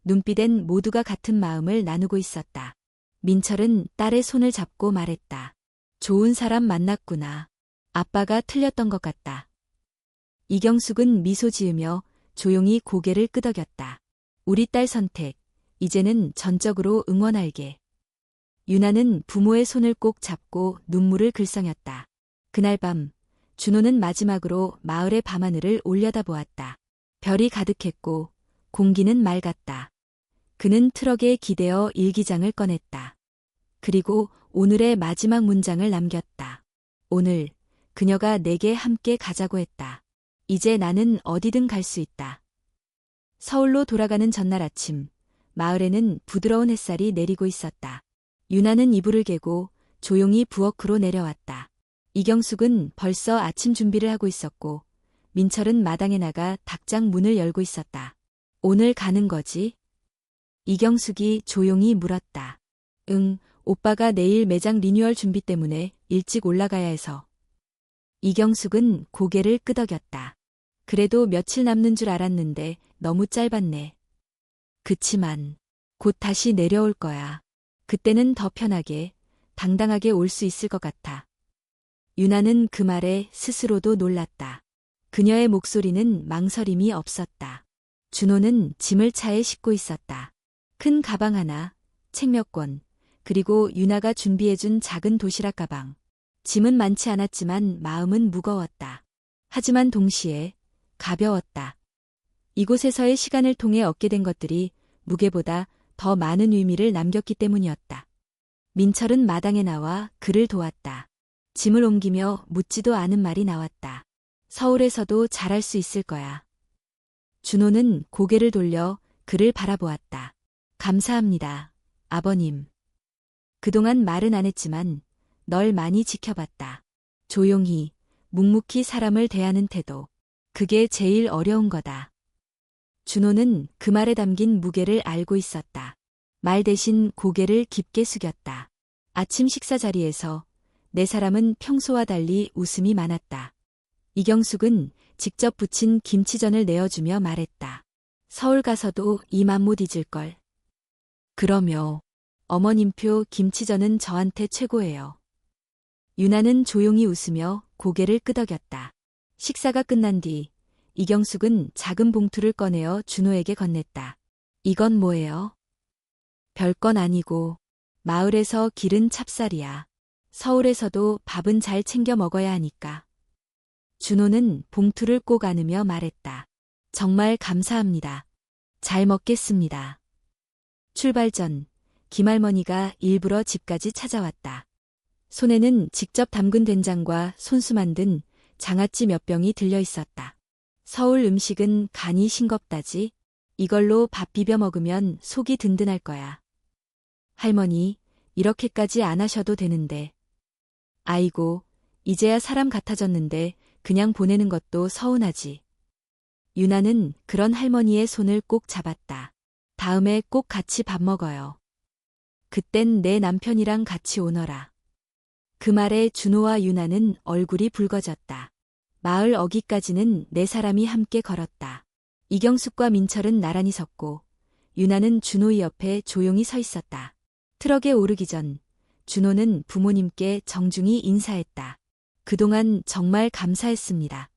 눈빛엔 모두가 같은 마음을 나누고 있었다. 민철은 딸의 손을 잡고 말했다. 좋은 사람 만났구나. 아빠가 틀렸던 것 같다. 이경숙은 미소 지으며 조용히 고개를 끄덕였다. 우리 딸 선택, 이제는 전적으로 응원할게. 유나는 부모의 손을 꼭 잡고 눈물을 글썽였다. 그날 밤, 준호는 마지막으로 마을의 밤하늘을 올려다보았다. 별이 가득했고 공기는 맑았다. 그는 트럭에 기대어 일기장을 꺼냈다. 그리고 오늘의 마지막 문장을 남겼다. 오늘 그녀가 내게 함께 가자고 했다. 이제 나는 어디든 갈 수 있다. 서울로 돌아가는 전날 아침, 마을에는 부드러운 햇살이 내리고 있었다. 유나는 이불을 개고 조용히 부엌으로 내려왔다. 이경숙은 벌써 아침 준비를 하고 있었고 민철은 마당에 나가 닭장 문을 열고 있었다. 오늘 가는 거지? 이경숙이 조용히 물었다. 응, 오빠가 내일 매장 리뉴얼 준비 때문에 일찍 올라가야 해서. 이경숙은 고개를 끄덕였다. 그래도 며칠 남는 줄 알았는데 너무 짧았네. 그치만 곧 다시 내려올 거야. 그때는 더 편하게, 당당하게 올 수 있을 것 같아. 유나는 그 말에 스스로도 놀랐다. 그녀의 목소리는 망설임이 없었다. 준호는 짐을 차에 싣고 있었다. 큰 가방 하나, 책 몇 권, 그리고 유나가 준비해준 작은 도시락 가방. 짐은 많지 않았지만 마음은 무거웠다. 하지만 동시에 가벼웠다. 이곳에서의 시간을 통해 얻게 된 것들이 무게보다 더 많은 의미를 남겼기 때문이었다. 민철은 마당에 나와 그를 도왔다. 짐을 옮기며 묻지도 않은 말이 나왔다. 서울에서도 잘할 수 있을 거야. 준호는 고개를 돌려 그를 바라보았다. 감사합니다, 아버님. 그동안 말은 안 했지만 널 많이 지켜봤다. 조용히, 묵묵히 사람을 대하는 태도. 그게 제일 어려운 거다. 준호는 그 말에 담긴 무게를 알고 있었다. 말 대신 고개를 깊게 숙였다. 아침 식사 자리에서 네 사람은 평소와 달리 웃음이 많았다. 이경숙은 직접 부친 김치전을 내어주며 말했다. 서울 가서도 이 맛 못 잊을걸. 그러며 어머님표 김치전은 저한테 최고예요. 유나는 조용히 웃으며 고개를 끄덕였다. 식사가 끝난 뒤 이경숙은 작은 봉투를 꺼내어 준호에게 건넸다. 이건 뭐예요? 별건 아니고 마을에서 기른 찹쌀이야. 서울에서도 밥은 잘 챙겨 먹어야 하니까. 준호는 봉투를 꼭 안으며 말했다. 정말 감사합니다. 잘 먹겠습니다. 출발 전 김할머니가 일부러 집까지 찾아왔다. 손에는 직접 담근 된장과 손수 만든 장아찌 몇 병이 들려 있었다. 서울 음식은 간이 싱겁다지. 이걸로 밥 비벼 먹으면 속이 든든할 거야. 할머니, 이렇게까지 안 하셔도 되는데. 아이고, 이제야 사람 같아졌는데 그냥 보내는 것도 서운하지. 유나는 그런 할머니의 손을 꼭 잡았다. 다음에 꼭 같이 밥 먹어요. 그땐 내 남편이랑 같이 오너라. 그 말에 준호와 유나는 얼굴이 붉어졌다. 마을 어귀까지는 네 사람이 함께 걸었다. 이경숙과 민철은 나란히 섰고 유나는 준호의 옆에 조용히 서 있었다. 트럭에 오르기 전 준호는 부모님께 정중히 인사했다. 그동안 정말 감사했습니다.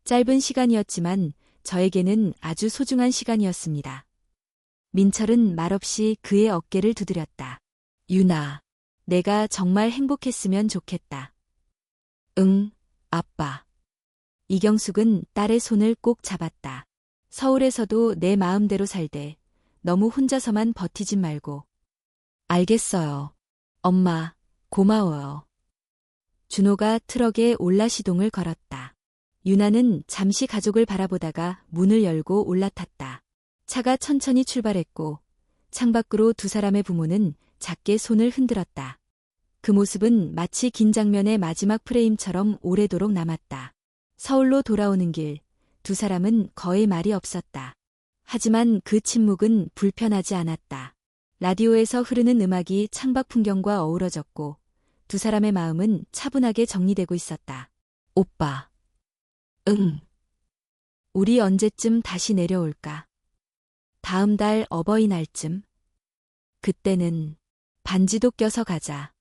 짧은 시간이었지만 저에게는 아주 소중한 시간이었습니다. 민철은 말없이 그의 어깨를 두드렸다. 유나, 내가 정말 행복했으면 좋겠다. 응, 아빠. 이경숙은 딸의 손을 꼭 잡았다. 서울에서도 내 마음대로 살되 너무 혼자서만 버티진 말고. 알겠어요. 엄마, 고마워요. 준호가 트럭에 올라 시동을 걸었다. 유나는 잠시 가족을 바라보다가 문을 열고 올라탔다. 차가 천천히 출발했고 창밖으로 두 사람의 부모는 작게 손을 흔들었다. 그 모습은 마치 긴 장면의 마지막 프레임처럼 오래도록 남았다. 서울로 돌아오는 길, 두 사람은 거의 말이 없었다. 하지만 그 침묵은 불편하지 않았다. 라디오에서 흐르는 음악이 창밖 풍경과 어우러졌고 두 사람의 마음은 차분하게 정리되고 있었다. 오빠. 응. 우리 언제쯤 다시 내려올까? 다음 달 어버이날쯤? 그때는 반지도 껴서 가자.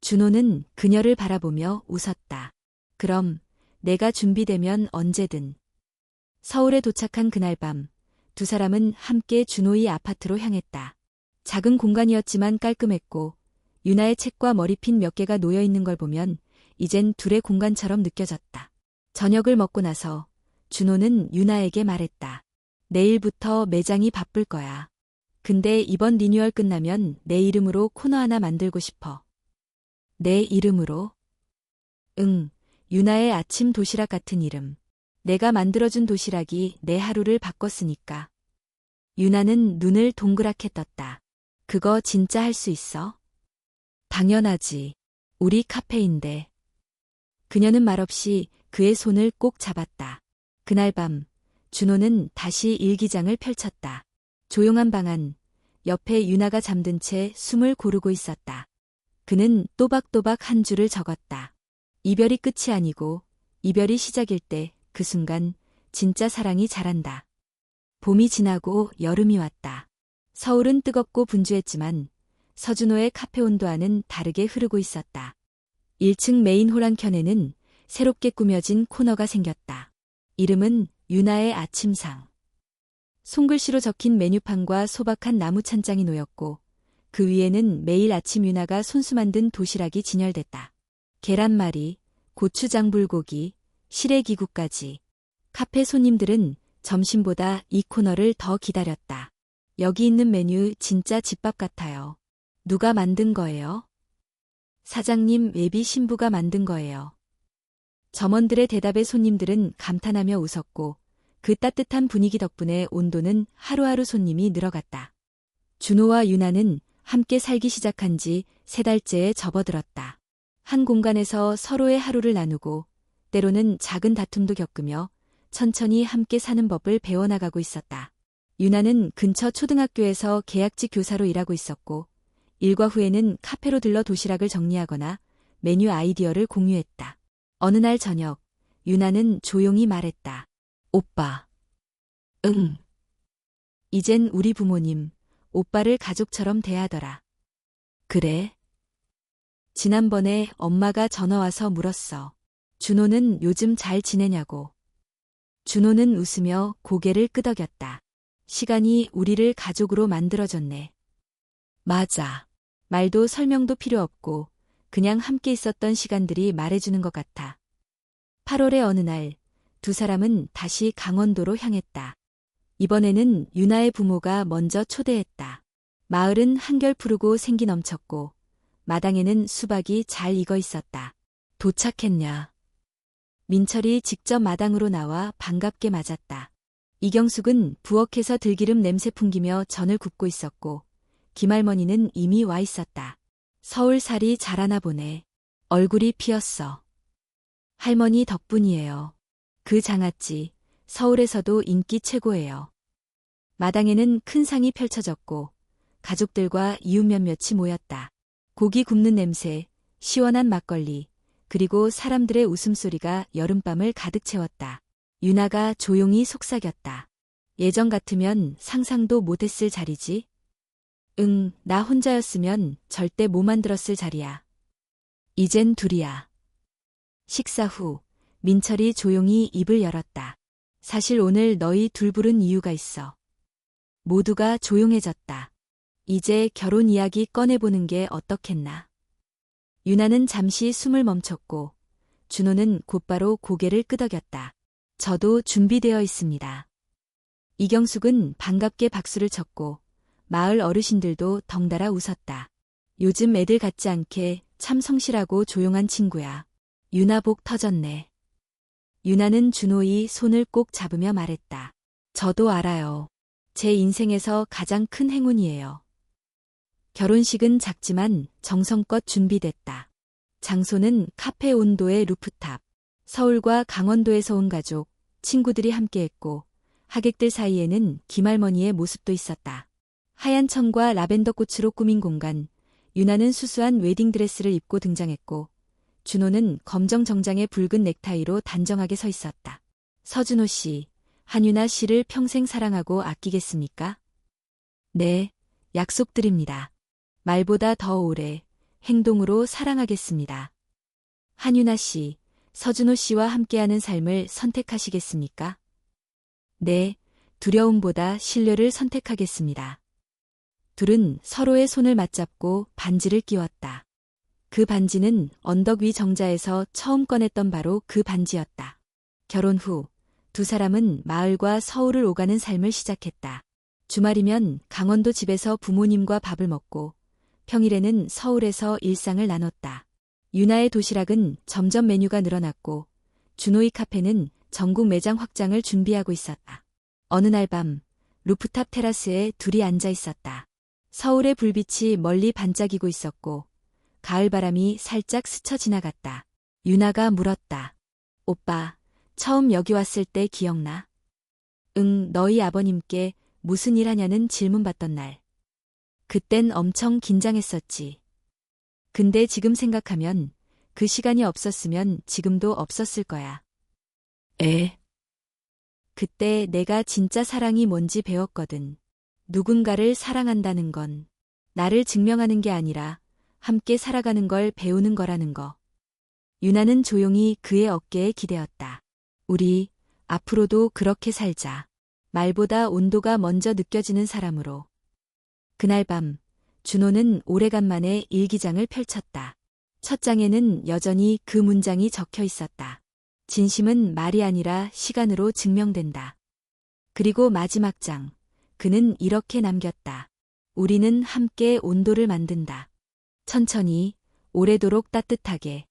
준호는 그녀를 바라보며 웃었다. 그럼 내가 준비되면 언제든. 서울에 도착한 그날 밤, 두 사람은 함께 준호의 아파트로 향했다. 작은 공간이었지만 깔끔했고 유나의 책과 머리핀 몇 개가 놓여 있는 걸 보면 이젠 둘의 공간처럼 느껴졌다. 저녁을 먹고 나서 준호는 유나에게 말했다. 내일부터 매장이 바쁠 거야. 근데 이번 리뉴얼 끝나면 내 이름으로 코너 하나 만들고 싶어. 내 이름으로? 응, 유나의 아침 도시락 같은 이름. 내가 만들어준 도시락이 내 하루를 바꿨으니까. 유나는 눈을 동그랗게 떴다. 그거 진짜 할 수 있어? 당연하지. 우리 카페인데. 그녀는 말없이 그의 손을 꼭 잡았다. 그날 밤, 준호는 다시 일기장을 펼쳤다. 조용한 방 안, 옆에 유나가 잠든 채 숨을 고르고 있었다. 그는 또박또박 한 줄을 적었다. 이별이 끝이 아니고 이별이 시작일 때 그 순간 진짜 사랑이 자란다. 봄이 지나고 여름이 왔다. 서울은 뜨겁고 분주했지만 서준호의 카페 온도와는 다르게 흐르고 있었다. 1층 메인 홀 한켠에는 새롭게 꾸며진 코너가 생겼다. 이름은 유나의 아침상. 손글씨로 적힌 메뉴판과 소박한 나무 찬장이 놓였고 그 위에는 매일 아침 유나가 손수 만든 도시락이 진열됐다. 계란말이, 고추장 불고기, 시래기국까지. 카페 손님들은 점심보다 이 코너를 더 기다렸다. 여기 있는 메뉴 진짜 집밥 같아요. 누가 만든 거예요? 사장님 예비 신부가 만든 거예요. 점원들의 대답에 손님들은 감탄하며 웃었고 그 따뜻한 분위기 덕분에 온도는 하루하루 손님이 늘어갔다. 준호와 유나는 함께 살기 시작한 지 3달째에 접어들었다. 한 공간에서 서로의 하루를 나누고 때로는 작은 다툼도 겪으며 천천히 함께 사는 법을 배워나가고 있었다. 유나는 근처 초등학교에서 계약직 교사로 일하고 있었고 일과 후에는 카페로 들러 도시락을 정리하거나 메뉴 아이디어를 공유했다. 어느 날 저녁, 유나는 조용히 말했다. 오빠. 응. 이젠 우리 부모님, 오빠를 가족처럼 대하더라. 그래? 지난번에 엄마가 전화와서 물었어. 준호는 요즘 잘 지내냐고. 준호는 웃으며 고개를 끄덕였다. 시간이 우리를 가족으로 만들어줬네. 맞아. 말도 설명도 필요 없고 그냥 함께 있었던 시간들이 말해주는 것 같아. 8월의 어느 날, 두 사람은 다시 강원도로 향했다. 이번에는 유나의 부모가 먼저 초대했다. 마을은 한결 푸르고 생기 넘쳤고 마당에는 수박이 잘 익어 있었다. 도착했냐? 민철이 직접 마당으로 나와 반갑게 맞았다. 이경숙은 부엌에서 들기름 냄새 풍기며 전을 굽고 있었고 김할머니는 이미 와 있었다. 서울살이 잘하나 보네. 얼굴이 피었어. 할머니 덕분이에요. 그 장아찌, 서울에서도 인기 최고예요. 마당에는 큰 상이 펼쳐졌고 가족들과 이웃 몇몇이 모였다. 고기 굽는 냄새, 시원한 막걸리, 그리고 사람들의 웃음소리가 여름밤을 가득 채웠다. 유나가 조용히 속삭였다. 예전 같으면 상상도 못했을 자리지? 응, 나 혼자였으면 절대 못 만들었을 자리야. 이젠 둘이야. 식사 후, 민철이 조용히 입을 열었다. 사실 오늘 너희 둘 부른 이유가 있어. 모두가 조용해졌다. 이제 결혼 이야기 꺼내보는 게 어떻겠나. 유나는 잠시 숨을 멈췄고, 준호는 곧바로 고개를 끄덕였다. 저도 준비되어 있습니다. 이경숙은 반갑게 박수를 쳤고, 마을 어르신들도 덩달아 웃었다. 요즘 애들 같지 않게 참 성실하고 조용한 친구야. 유나 복 터졌네. 유나는 준호의 손을 꼭 잡으며 말했다. 저도 알아요. 제 인생에서 가장 큰 행운이에요. 결혼식은 작지만 정성껏 준비됐다. 장소는 카페 온도의 루프탑. 서울과 강원도에서 온 가족, 친구들이 함께했고 하객들 사이에는 김할머니의 모습도 있었다. 하얀 천과 라벤더 꽃으로 꾸민 공간, 유나는 수수한 웨딩드레스를 입고 등장했고 준호는 검정 정장에 붉은 넥타이로 단정하게 서 있었다. 서준호 씨, 한유나 씨를 평생 사랑하고 아끼겠습니까? 네, 약속드립니다. 말보다 더 오래, 행동으로 사랑하겠습니다. 한유나 씨, 서준호 씨와 함께하는 삶을 선택하시겠습니까? 네, 두려움보다 신뢰를 선택하겠습니다. 둘은 서로의 손을 맞잡고 반지를 끼웠다. 그 반지는 언덕 위 정자에서 처음 꺼냈던 바로 그 반지였다. 결혼 후 두 사람은 마을과 서울을 오가는 삶을 시작했다. 주말이면 강원도 집에서 부모님과 밥을 먹고 평일에는 서울에서 일상을 나눴다. 유나의 도시락은 점점 메뉴가 늘어났고 준호의 카페는 전국 매장 확장을 준비하고 있었다. 어느 날 밤 루프탑 테라스에 둘이 앉아 있었다. 서울의 불빛이 멀리 반짝이고 있었고 가을바람이 살짝 스쳐 지나갔다. 유나가 물었다. 오빠, 처음 여기 왔을 때 기억나? 응, 너희 아버님께 무슨 일 하냐는 질문 받던 날. 그땐 엄청 긴장했었지. 근데 지금 생각하면 그 시간이 없었으면 지금도 없었을 거야. 에? 그때 내가 진짜 사랑이 뭔지 배웠거든. 누군가를 사랑한다는 건 나를 증명하는 게 아니라 함께 살아가는 걸 배우는 거라는 거. 유나는 조용히 그의 어깨에 기대었다. 우리 앞으로도 그렇게 살자. 말보다 온도가 먼저 느껴지는 사람으로. 그날 밤 준호는 오래간만에 일기장을 펼쳤다. 첫 장에는 여전히 그 문장이 적혀 있었다. 진심은 말이 아니라 시간으로 증명된다. 그리고 마지막 장, 그는 이렇게 남겼다. 우리는 함께 온도를 만든다. 천천히, 오래도록 따뜻하게.